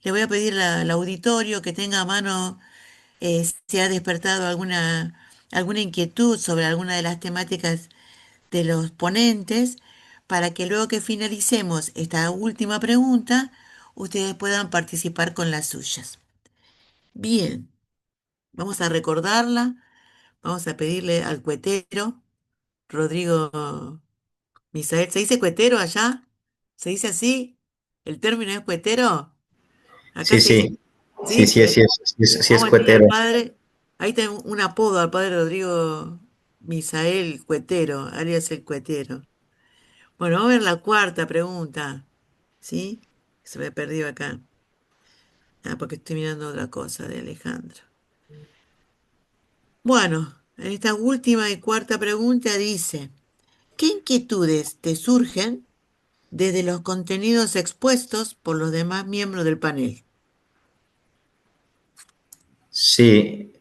le voy a pedir al auditorio que tenga a mano si ha despertado alguna inquietud sobre alguna de las temáticas de los ponentes, para que luego que finalicemos esta última pregunta, ustedes puedan participar con las suyas. Bien, vamos a recordarla, vamos a pedirle al cuetero, Rodrigo Misael, ¿se dice cuetero allá? ¿Se dice así? ¿El término es cuetero? Acá Sí, se dice, sí, sí, ¿sí? sí es Vamos a decirle al cuetero. padre, ahí está un apodo al padre Rodrigo Misael Cuetero, alias el Cuetero. Bueno, vamos a ver la cuarta pregunta, ¿sí? Se me perdió acá. Ah, porque estoy mirando otra cosa de Alejandro. Bueno, en esta última y cuarta pregunta dice, ¿qué inquietudes te surgen desde los contenidos expuestos por los demás miembros del panel? Sí,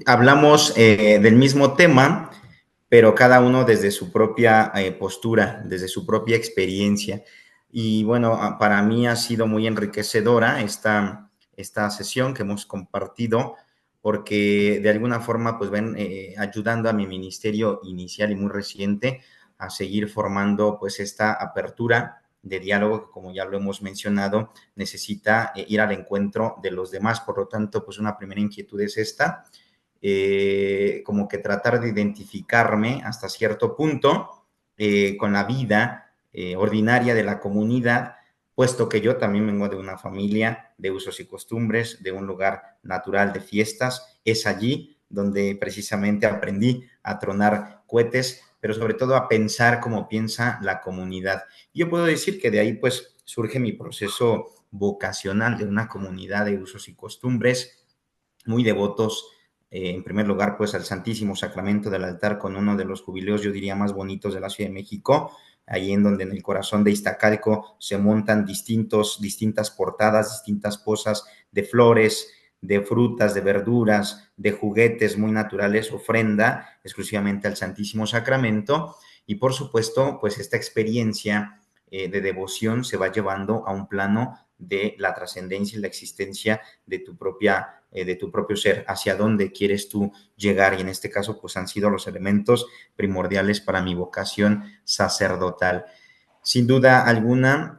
hablamos del mismo tema, pero cada uno desde su propia postura, desde su propia experiencia. Y bueno, para mí ha sido muy enriquecedora esta sesión que hemos compartido, porque de alguna forma pues ven ayudando a mi ministerio inicial y muy reciente a seguir formando pues esta apertura de diálogo que, como ya lo hemos mencionado, necesita ir al encuentro de los demás. Por lo tanto, pues una primera inquietud es esta, como que tratar de identificarme hasta cierto punto con la vida ordinaria de la comunidad, puesto que yo también vengo de una familia de usos y costumbres, de un lugar natural de fiestas. Es allí donde precisamente aprendí a tronar cohetes, pero sobre todo a pensar como piensa la comunidad. Yo puedo decir que de ahí pues surge mi proceso vocacional de una comunidad de usos y costumbres muy devotos, en primer lugar, pues al Santísimo Sacramento del altar, con uno de los jubileos, yo diría, más bonitos de la Ciudad de México, ahí en donde en el corazón de Iztacalco se montan distintas portadas, distintas pozas de flores, de frutas, de verduras, de juguetes muy naturales, ofrenda exclusivamente al Santísimo Sacramento. Y por supuesto, pues esta experiencia de devoción se va llevando a un plano de la trascendencia y la existencia de tu propio ser, hacia dónde quieres tú llegar, y en este caso pues han sido los elementos primordiales para mi vocación sacerdotal. Sin duda alguna,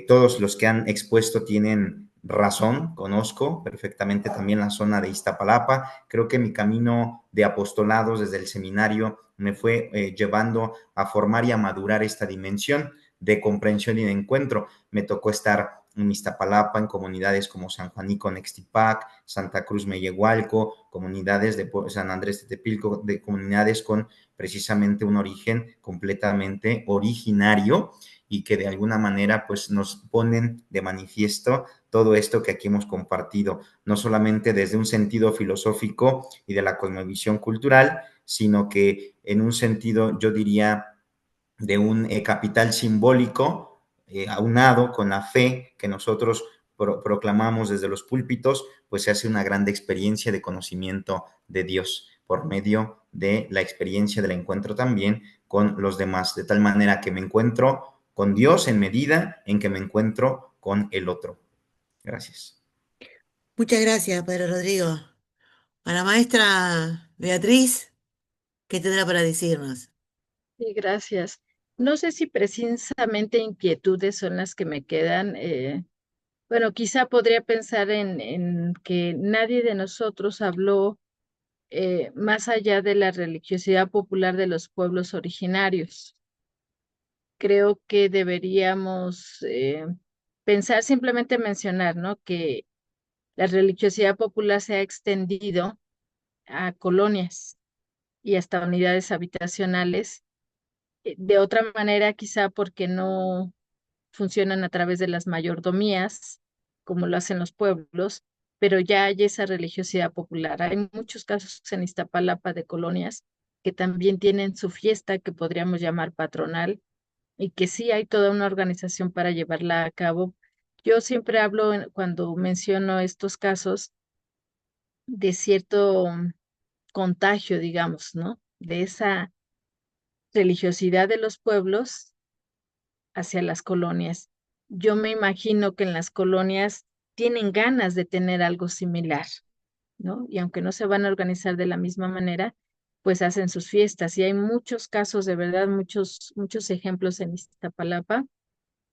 todos los que han expuesto tienen razón, conozco perfectamente también la zona de Iztapalapa. Creo que mi camino de apostolados desde el seminario me fue llevando a formar y a madurar esta dimensión de comprensión y de encuentro. Me tocó estar en Iztapalapa, en comunidades como San Juanico Nextipac, Santa Cruz Mellehualco, comunidades de San Andrés de Tepilco, de comunidades con precisamente un origen completamente originario y que de alguna manera pues nos ponen de manifiesto todo esto que aquí hemos compartido, no solamente desde un sentido filosófico y de la cosmovisión cultural, sino que en un sentido, yo diría, de un capital simbólico aunado con la fe que nosotros proclamamos desde los púlpitos, pues se hace una grande experiencia de conocimiento de Dios por medio de la experiencia del encuentro también con los demás, de tal manera que me encuentro con Dios en medida en que me encuentro con el otro. Gracias. Muchas gracias, Padre Rodrigo. A la maestra Beatriz, ¿qué tendrá para decirnos? Sí, gracias. No sé si precisamente inquietudes son las que me quedan. Bueno, quizá podría pensar en que nadie de nosotros habló más allá de la religiosidad popular de los pueblos originarios. Creo que deberíamos pensar, simplemente mencionar, ¿no? Que la religiosidad popular se ha extendido a colonias y hasta unidades habitacionales. De otra manera, quizá porque no funcionan a través de las mayordomías, como lo hacen los pueblos, pero ya hay esa religiosidad popular. Hay muchos casos en Iztapalapa de colonias que también tienen su fiesta que podríamos llamar patronal y que sí hay toda una organización para llevarla a cabo. Yo siempre hablo cuando menciono estos casos de cierto contagio, digamos, ¿no? De esa religiosidad de los pueblos hacia las colonias. Yo me imagino que en las colonias tienen ganas de tener algo similar, ¿no? Y aunque no se van a organizar de la misma manera, pues hacen sus fiestas. Y hay muchos casos, de verdad, muchos ejemplos en Iztapalapa.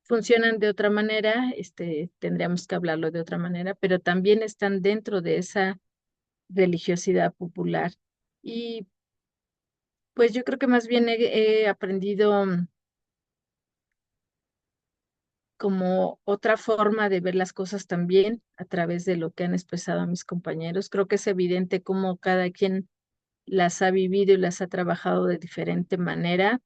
Funcionan de otra manera, tendríamos que hablarlo de otra manera, pero también están dentro de esa religiosidad popular. Y pues yo creo que más bien he aprendido como otra forma de ver las cosas también a través de lo que han expresado mis compañeros. Creo que es evidente cómo cada quien las ha vivido y las ha trabajado de diferente manera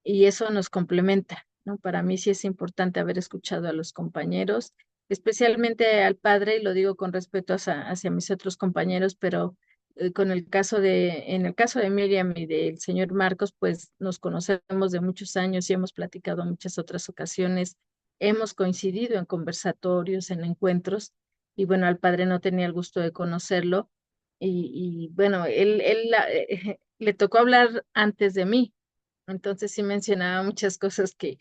y eso nos complementa, ¿no? Para mí sí es importante haber escuchado a los compañeros, especialmente al padre, y lo digo con respeto hacia mis otros compañeros, pero en el caso de Miriam y del señor Marcos, pues nos conocemos de muchos años y hemos platicado en muchas otras ocasiones, hemos coincidido en conversatorios, en encuentros, y bueno, al padre no tenía el gusto de conocerlo, y bueno, le tocó hablar antes de mí, entonces sí mencionaba muchas cosas que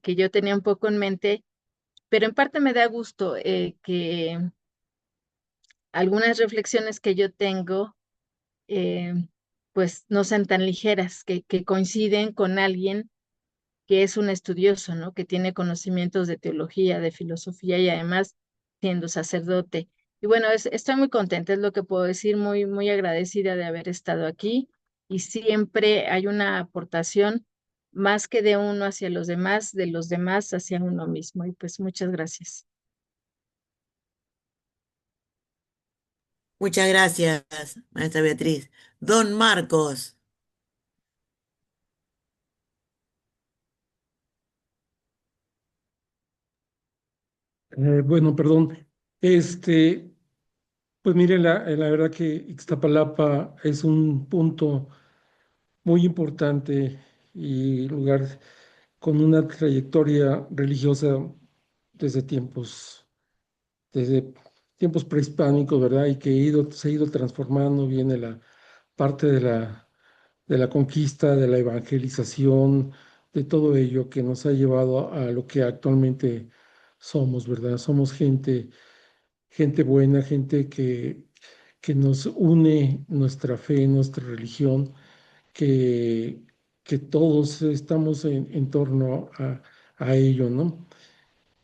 yo tenía un poco en mente, pero en parte me da gusto que algunas reflexiones que yo tengo eh, pues no sean tan ligeras, que coinciden con alguien que es un estudioso, ¿no? Que tiene conocimientos de teología, de filosofía y además siendo sacerdote. Y bueno, estoy muy contenta, es lo que puedo decir, muy agradecida de haber estado aquí y siempre hay una aportación más que de uno hacia los demás, de los demás hacia uno mismo. Y pues muchas gracias. Muchas gracias, maestra Beatriz. Don Marcos. Bueno, perdón. Este, pues miren, la verdad que Ixtapalapa es un punto muy importante y lugar con una trayectoria religiosa desde desde tiempos prehispánicos, ¿verdad? Y que se ha ido transformando, viene la parte de la conquista, de la evangelización, de todo ello que nos ha llevado a lo que actualmente somos, ¿verdad? Somos gente buena, gente que nos une nuestra fe, nuestra religión, que, que todos estamos en torno a ello, ¿no?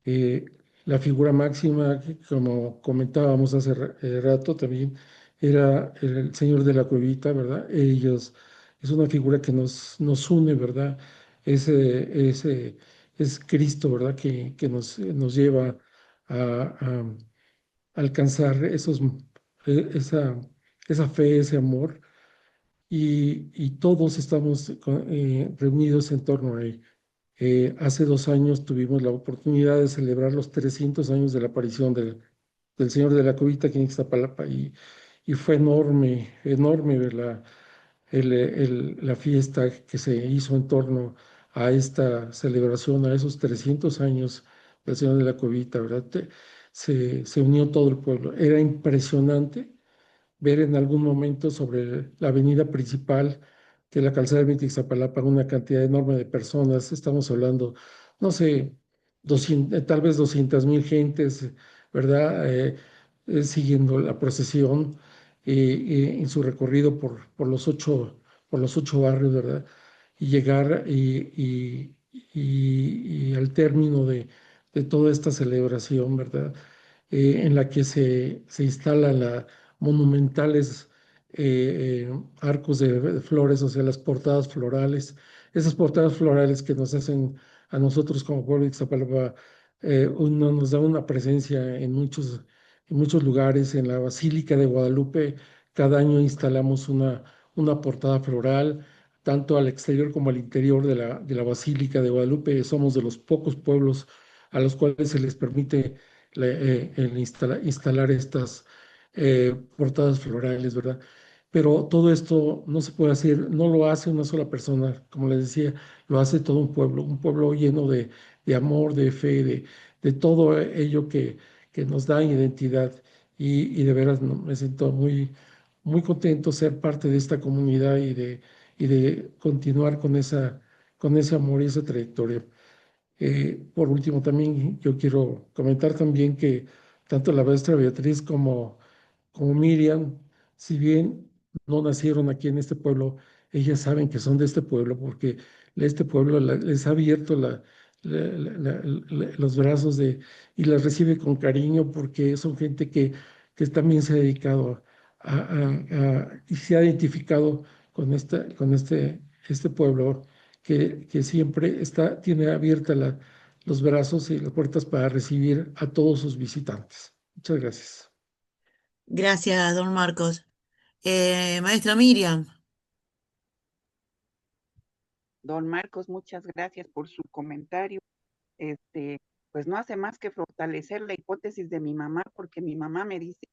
Eh, la figura máxima, que, como comentábamos hace rato también, era el Señor de la Cuevita, ¿verdad? Ellos, es una figura que nos une, ¿verdad? Es Cristo, ¿verdad? Que nos lleva a alcanzar esa, esa fe, ese amor, y todos estamos reunidos en torno a él. Hace 2 años tuvimos la oportunidad de celebrar los 300 años de la aparición del Señor de la Cubita aquí en Ixtapalapa y fue enorme, enorme ver la fiesta que se hizo en torno a esta celebración, a esos 300 años del Señor de la Cubita, ¿verdad? se unió todo el pueblo. Era impresionante ver en algún momento sobre la avenida principal de la calzada de Ixtapalapa una cantidad enorme de personas. Estamos hablando, no sé, 200, tal vez 200,000 gentes, ¿verdad? Siguiendo la procesión en su recorrido por los ocho barrios, ¿verdad? Y llegar y al término de toda esta celebración, ¿verdad? En la que se instalan monumentales arcos de flores, o sea, las portadas florales. Esas portadas florales que nos hacen a nosotros como pueblo de Ixtapalapa, nos da una presencia en muchos lugares. En la Basílica de Guadalupe, cada año instalamos una portada floral, tanto al exterior como al interior de la Basílica de Guadalupe. Somos de los pocos pueblos a los cuales se les permite instalar estas portadas florales, ¿verdad? Pero todo esto no se puede hacer, no lo hace una sola persona, como les decía, lo hace todo un pueblo lleno de amor, de fe, de todo ello que nos da identidad. Y de veras me siento muy contento ser parte de esta comunidad y de continuar con ese amor y esa trayectoria. Por último, también yo quiero comentar también que tanto la maestra Beatriz como Miriam, si bien no nacieron aquí en este pueblo, ellas saben que son de este pueblo porque este pueblo les ha abierto los brazos y las recibe con cariño porque son gente que también se ha dedicado y se ha identificado con este pueblo que siempre tiene abierta los brazos y las puertas para recibir a todos sus visitantes. Muchas gracias. Gracias, don Marcos. Maestra Miriam. Don Marcos, muchas gracias por su comentario. Pues no hace más que fortalecer la hipótesis de mi mamá, porque mi mamá me dice,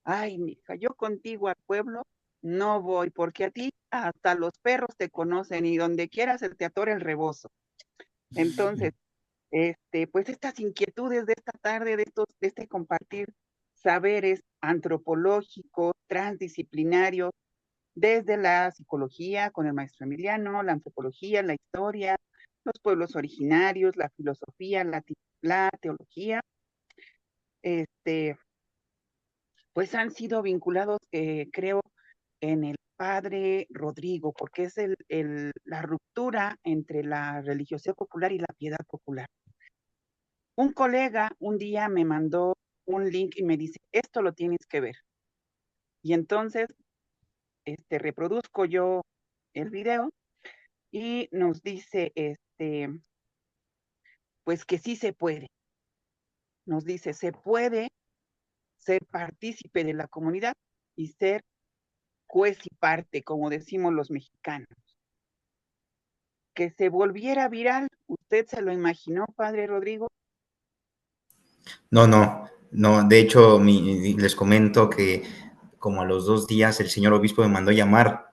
ay, mija, yo contigo al pueblo no voy, porque a ti hasta los perros te conocen y donde quieras se te atora el rebozo. Entonces, pues estas inquietudes de esta tarde, de este compartir saberes antropológicos, transdisciplinarios, desde la psicología con el maestro Emiliano, la antropología, la historia, los pueblos originarios, la filosofía, la teología, este, pues han sido vinculados, creo, en el padre Rodrigo, porque es la ruptura entre la religiosidad popular y la piedad popular. Un colega un día me mandó un link y me dice, esto lo tienes que ver. Y entonces reproduzco yo el video y nos dice, pues que sí se puede. Nos dice, se puede ser partícipe de la comunidad y ser juez y parte, como decimos los mexicanos. Que se volviera viral, ¿usted se lo imaginó, padre Rodrigo? No, no, no. De hecho, les comento que como a los 2 días el señor obispo me mandó llamar,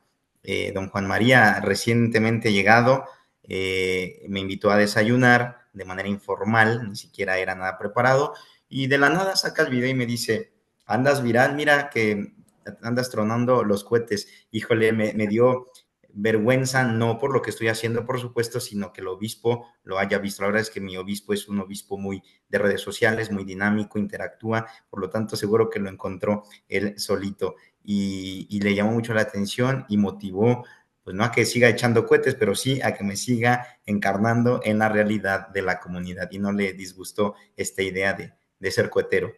don Juan María, recientemente llegado, me invitó a desayunar de manera informal, ni siquiera era nada preparado, y de la nada saca el video y me dice, andas viral, mira que andas tronando los cohetes. Híjole, me dio vergüenza, no por lo que estoy haciendo, por supuesto, sino que el obispo lo haya visto. La verdad es que mi obispo es un obispo muy de redes sociales, muy dinámico, interactúa, por lo tanto seguro que lo encontró él solito y le llamó mucho la atención y motivó, pues no a que siga echando cohetes, pero sí a que me siga encarnando en la realidad de la comunidad y no le disgustó esta idea de ser cohetero.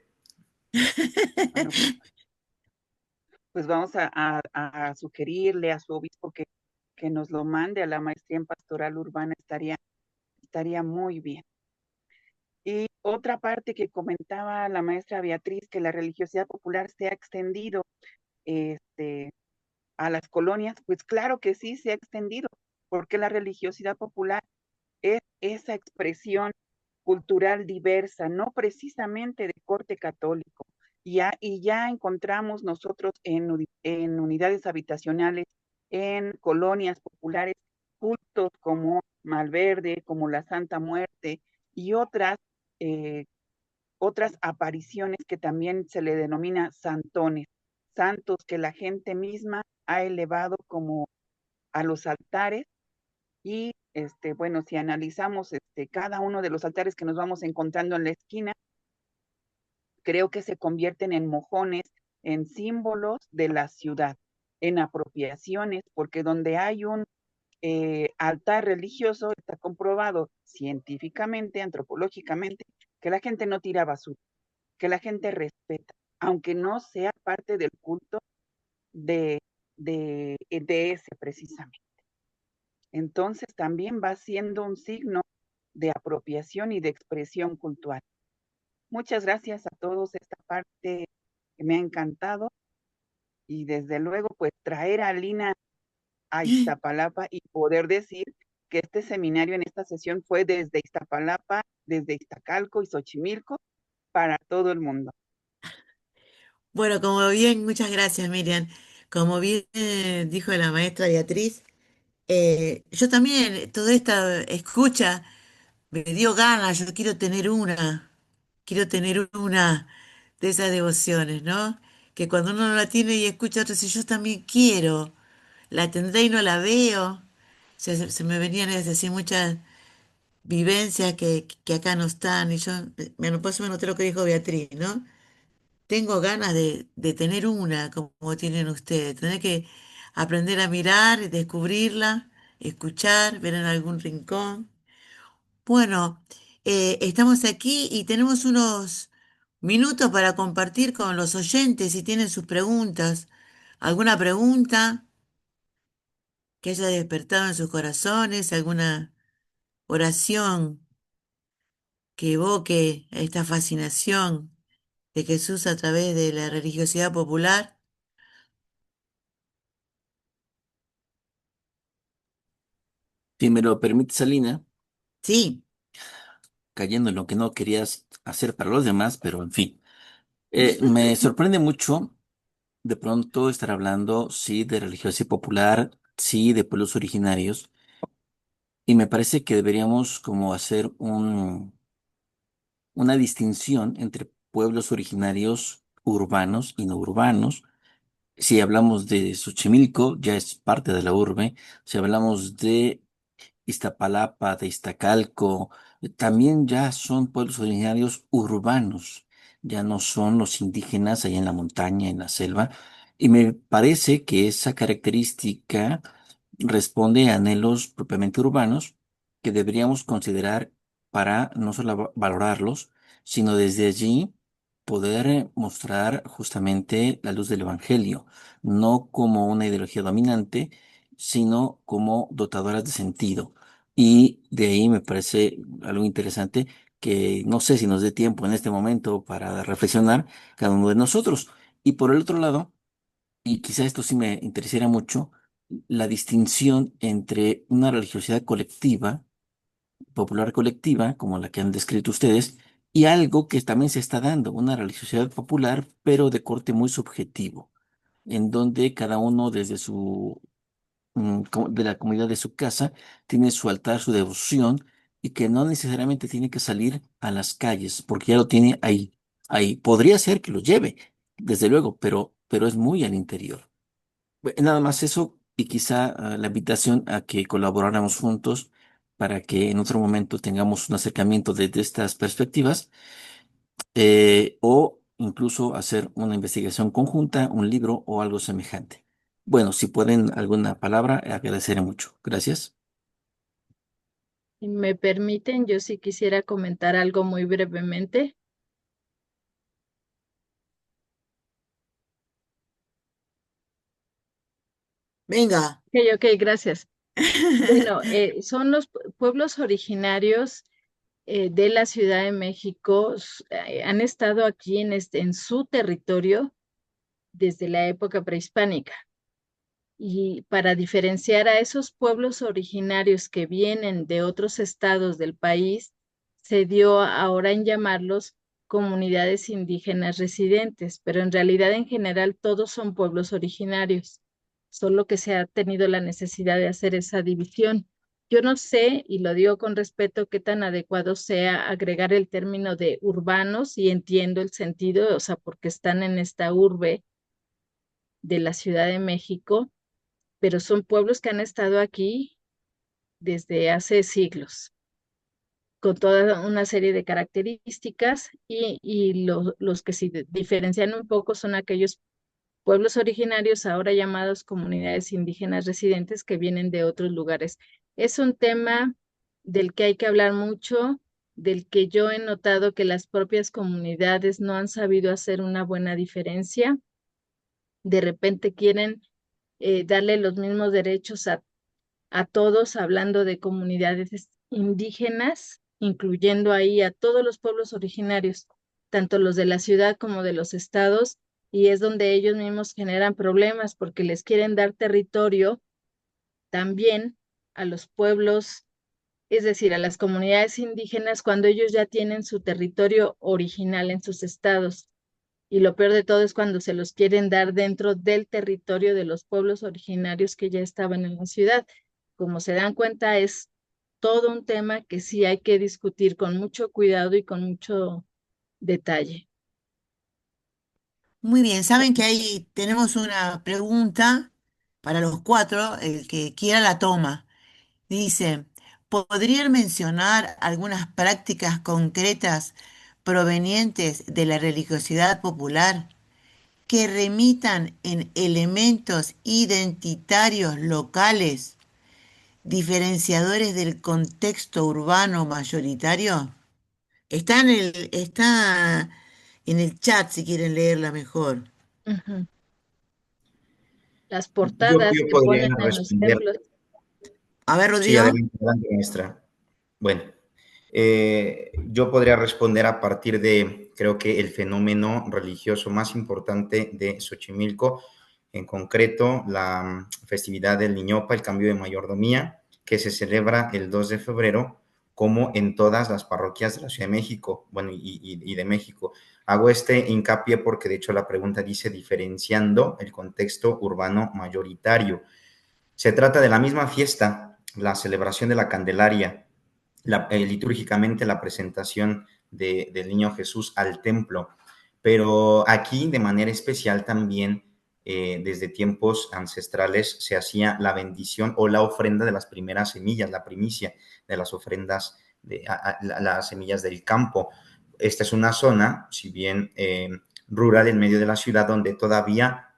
Bueno, pues vamos a sugerirle a su obispo que nos lo mande a la maestría en pastoral urbana, estaría muy bien. Y otra parte que comentaba la maestra Beatriz, que la religiosidad popular se ha extendido a las colonias, pues claro que sí se ha extendido, porque la religiosidad popular es esa expresión cultural diversa, no precisamente de corte católico. Y ya encontramos nosotros en unidades habitacionales, en colonias populares, cultos como Malverde, como la Santa Muerte y otras otras apariciones que también se le denomina santones, santos que la gente misma ha elevado como a los altares y bueno, si analizamos cada uno de los altares que nos vamos encontrando en la esquina, creo que se convierten en mojones, en símbolos de la ciudad, en apropiaciones, porque donde hay un altar religioso está comprobado científicamente, antropológicamente, que la gente no tira basura, que la gente respeta, aunque no sea parte del culto de, de ese precisamente. Entonces también va siendo un signo de apropiación y de expresión cultural. Muchas gracias a todos. Esta parte que me ha encantado y desde luego pues traer a Lina a Iztapalapa y poder decir que este seminario en esta sesión fue desde Iztapalapa, desde Iztacalco y Xochimilco para todo el mundo. Bueno, como bien, muchas gracias, Miriam. Como bien dijo la maestra Beatriz, yo también, toda esta escucha me dio ganas, yo quiero tener una de esas devociones, ¿no? Que cuando uno no la tiene y escucha a otro, dice, yo también quiero, la tendré y no la veo. O sea, se me venían así muchas vivencias que acá no están, y yo, me por eso me noté lo que dijo Beatriz, ¿no? Tengo ganas de tener una como tienen ustedes, tener que aprender a mirar, descubrirla, escuchar, ver en algún rincón. Bueno, estamos aquí y tenemos unos minutos para compartir con los oyentes si tienen sus preguntas. ¿Alguna pregunta que haya despertado en sus corazones? ¿Alguna oración que evoque esta fascinación de Jesús a través de la religiosidad popular? Si me lo permite, Salina, Sí. cayendo en lo que no querías hacer para los demás, pero en fin. Me sorprende mucho de pronto estar hablando, sí, de religiosidad popular, sí, de pueblos originarios, y me parece que deberíamos como hacer una distinción entre pueblos originarios urbanos y no urbanos. Si hablamos de Xochimilco, ya es parte de la urbe. Si hablamos de Iztapalapa, de Iztacalco, también ya son pueblos originarios urbanos, ya no son los indígenas allá en la montaña, en la selva, y me parece que esa característica responde a anhelos propiamente urbanos que deberíamos considerar para no solo valorarlos, sino desde allí poder mostrar justamente la luz del Evangelio, no como una ideología dominante, sino como dotadoras de sentido. Y de ahí me parece algo interesante que no sé si nos dé tiempo en este momento para reflexionar cada uno de nosotros. Y por el otro lado, y quizá esto sí me interesara mucho, la distinción entre una religiosidad colectiva, popular colectiva, como la que han descrito ustedes, y algo que también se está dando, una religiosidad popular, pero de corte muy subjetivo, en donde cada uno desde su de la comunidad de su casa, tiene su altar, su devoción, y que no necesariamente tiene que salir a las calles, porque ya lo tiene ahí. Ahí podría ser que lo lleve, desde luego, pero es muy al interior. Nada más eso, y quizá la invitación a que colaboráramos juntos para que en otro momento tengamos un acercamiento desde estas perspectivas, o incluso hacer una investigación conjunta, un libro o algo semejante. Bueno, si pueden alguna palabra, agradeceré mucho. Gracias. Si me permiten, yo sí quisiera comentar algo muy brevemente. Venga. Ok, ok, gracias. Bueno, son los pueblos originarios de la Ciudad de México, han estado aquí en su territorio desde la época prehispánica. Y para diferenciar a esos pueblos originarios que vienen de otros estados del país, se dio ahora en llamarlos comunidades indígenas residentes, pero en realidad en general todos son pueblos originarios, solo que se ha tenido la necesidad de hacer esa división. Yo no sé, y lo digo con respeto, qué tan adecuado sea agregar el término de urbanos, y entiendo el sentido, o sea, porque están en esta urbe de la Ciudad de México, pero son pueblos que han estado aquí desde hace siglos, con toda una serie de características, y los que se diferencian un poco son aquellos pueblos originarios, ahora llamados comunidades indígenas residentes, que vienen de otros lugares. Es un tema del que hay que hablar mucho, del que yo he notado que las propias comunidades no han sabido hacer una buena diferencia. De repente quieren darle los mismos derechos a todos, hablando de comunidades indígenas, incluyendo ahí a todos los pueblos originarios, tanto los de la ciudad como de los estados, y es donde ellos mismos generan problemas porque les quieren dar territorio también a los pueblos, es decir, a las comunidades indígenas, cuando ellos ya tienen su territorio original en sus estados. Y lo peor de todo es cuando se los quieren dar dentro del territorio de los pueblos originarios que ya estaban en la ciudad. Como se dan cuenta, es todo un tema que sí hay que discutir con mucho cuidado y con mucho detalle. Muy bien, saben que ahí tenemos una pregunta para los cuatro, el que quiera la toma. Dice, ¿podrían mencionar algunas prácticas concretas provenientes de la religiosidad popular que remitan en elementos identitarios locales, diferenciadores del contexto urbano mayoritario? Está en el chat si quieren leerla mejor. Ujú. Las Yo, portadas yo que podría ponen en los responder. templos. A ver, Sí, Rodrigo. adelante, adelante, maestra. Bueno, yo podría responder a partir de, creo que el fenómeno religioso más importante de Xochimilco, en concreto la festividad del Niñopa, el cambio de mayordomía, que se celebra el 2 de febrero, como en todas las parroquias de la Ciudad de México, bueno, y de México. Hago este hincapié porque de hecho la pregunta dice diferenciando el contexto urbano mayoritario. Se trata de la misma fiesta, la celebración de la Candelaria, litúrgicamente la presentación del niño Jesús al templo, pero aquí de manera especial también desde tiempos ancestrales se hacía la bendición o la ofrenda de las primeras semillas, la primicia de las ofrendas de las semillas del campo. Esta es una zona, si bien rural en medio de la ciudad, donde todavía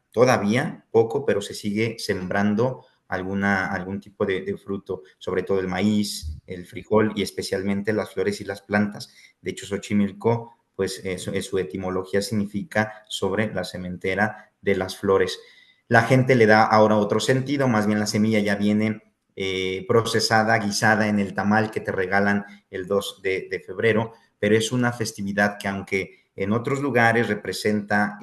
poco, pero se sigue sembrando algún tipo de fruto, sobre todo el maíz, el frijol y especialmente las flores y las plantas. De hecho, Xochimilco, pues su etimología significa sobre la sementera de las flores. La gente le da ahora otro sentido, más bien la semilla ya viene procesada, guisada en el tamal que te regalan el 2 de febrero, pero es una festividad que aunque en otros lugares representa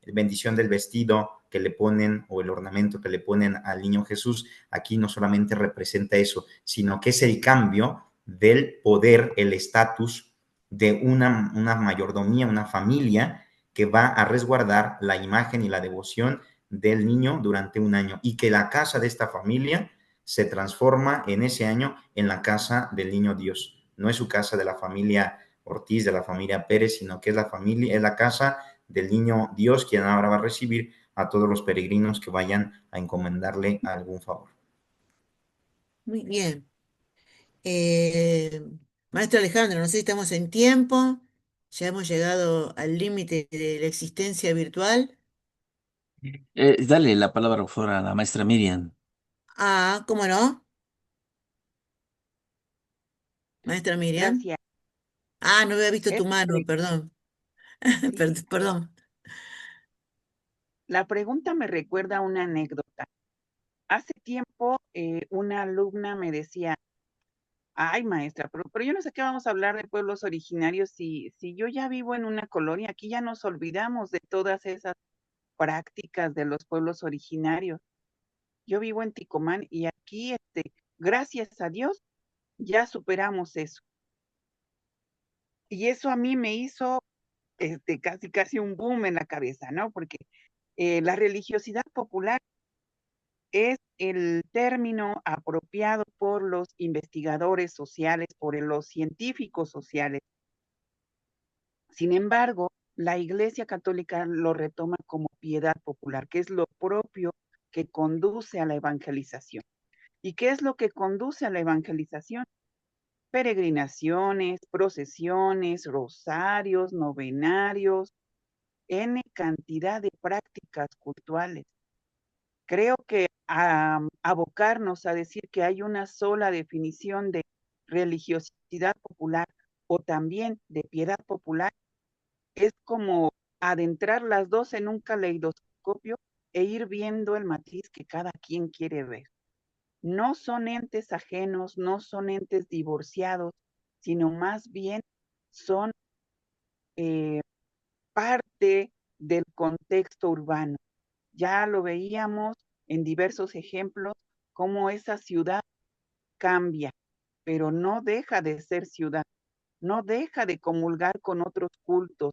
bendición del vestido que le ponen o el ornamento que le ponen al niño Jesús, aquí no solamente representa eso, sino que es el cambio del poder, el estatus de una mayordomía, una familia que va a resguardar la imagen y la devoción del niño durante un año y que la casa de esta familia se transforma en ese año en la casa del niño Dios. No es su casa de la familia Ortiz, de la familia Pérez, sino que es la casa del niño Dios, quien ahora va a recibir a todos los peregrinos que vayan a encomendarle algún favor. Muy bien. Eh, Maestro Alejandro, no sé si estamos en tiempo, ya hemos llegado al límite de la existencia virtual. Dale la palabra, por favor, a la maestra Miriam. Ah, ¿cómo no? Maestra Miriam. Gracias. Ah, no había visto tu Esta mano, perdón. sí, Perdón. la pregunta me recuerda a una anécdota. Hace tiempo una alumna me decía, ay maestra, pero yo no sé qué vamos a hablar de pueblos originarios si yo ya vivo en una colonia, aquí ya nos olvidamos de todas esas prácticas de los pueblos originarios. Yo vivo en Ticomán y aquí, gracias a Dios, ya superamos eso. Y eso a mí me hizo casi un boom en la cabeza, ¿no? Porque la religiosidad popular es el término apropiado por los investigadores sociales, por los científicos sociales. Sin embargo, la Iglesia Católica lo retoma como piedad popular, que es lo propio que conduce a la evangelización. ¿Y qué es lo que conduce a la evangelización? Peregrinaciones, procesiones, rosarios, novenarios, N cantidad de prácticas cultuales. Creo que abocarnos a decir que hay una sola definición de religiosidad popular o también de piedad popular es como adentrar las dos en un caleidoscopio e ir viendo el matiz que cada quien quiere ver. No son entes ajenos, no son entes divorciados, sino más bien son parte del contexto urbano. Ya lo veíamos en diversos ejemplos, cómo esa ciudad cambia, pero no deja de ser ciudad, no deja de comulgar con otros cultos,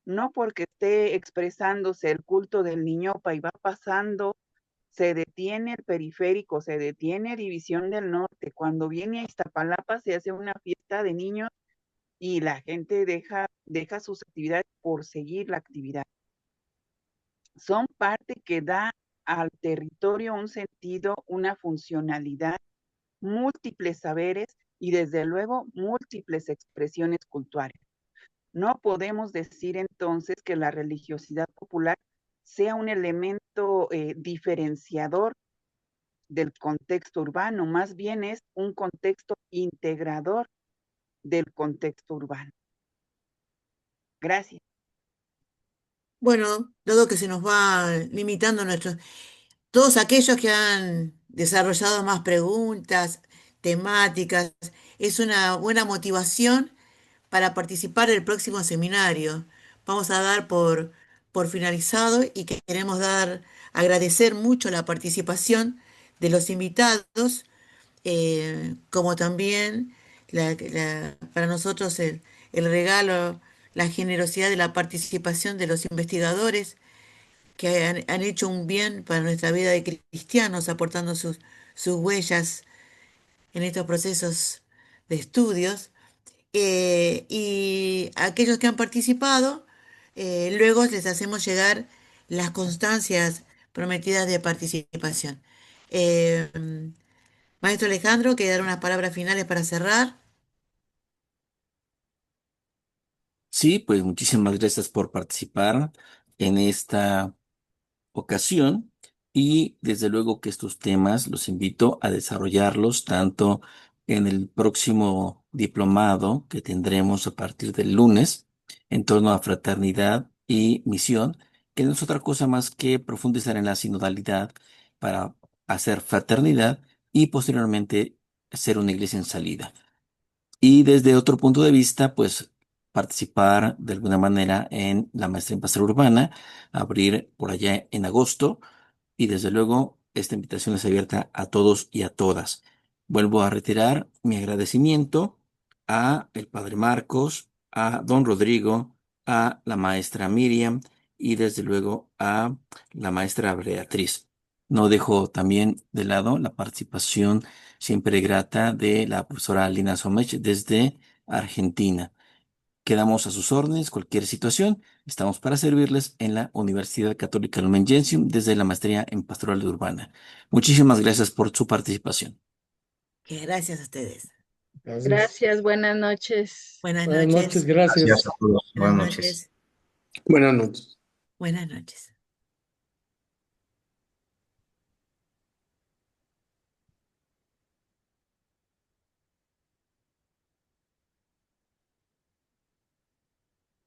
no porque esté expresándose el culto del Niñopa y va pasando, se detiene el periférico, se detiene División del Norte. Cuando viene a Iztapalapa se hace una fiesta de niños y la gente deja sus actividades por seguir la actividad. Son parte que da al territorio un sentido, una funcionalidad, múltiples saberes y desde luego múltiples expresiones culturales. No podemos decir entonces que la religiosidad popular sea un elemento diferenciador del contexto urbano, más bien es un contexto integrador del contexto urbano. Gracias. Bueno, dado que se nos va limitando todos aquellos que han desarrollado más preguntas, temáticas, es una buena motivación para participar del próximo seminario. Vamos a dar por finalizado y queremos agradecer mucho la participación de los invitados, como también para nosotros el regalo, la generosidad de la participación de los investigadores que han hecho un bien para nuestra vida de cristianos, aportando sus huellas en estos procesos de estudios. Y a aquellos que han participado, luego les hacemos llegar las constancias prometidas de participación. Eh, Maestro Alejandro, ¿quiere dar unas palabras finales para cerrar? Sí, pues muchísimas gracias por participar en esta ocasión y desde luego que estos temas los invito a desarrollarlos tanto en el próximo diplomado que tendremos a partir del lunes en torno a fraternidad y misión, que no es otra cosa más que profundizar en la sinodalidad para hacer fraternidad y posteriormente ser una iglesia en salida. Y desde otro punto de vista, pues participar de alguna manera en la maestría en pastoral urbana, abrir por allá en agosto y desde luego esta invitación es abierta a todos y a todas. Vuelvo a retirar mi agradecimiento a el padre Marcos, a don Rodrigo, a la maestra Miriam y desde luego a la maestra Beatriz. No dejo también de lado la participación siempre grata de la profesora Lina Somech desde Argentina. Quedamos a sus órdenes, cualquier situación. Estamos para servirles en la Universidad Católica Lumen Gentium desde la maestría en Pastoral Urbana. Muchísimas gracias por su participación. Que gracias a ustedes. Gracias. Gracias, buenas noches. Buenas Buenas noches, noches. Gracias gracias. a todos. Buenas Buenas noches. noches. Buenas noches. Buenas noches.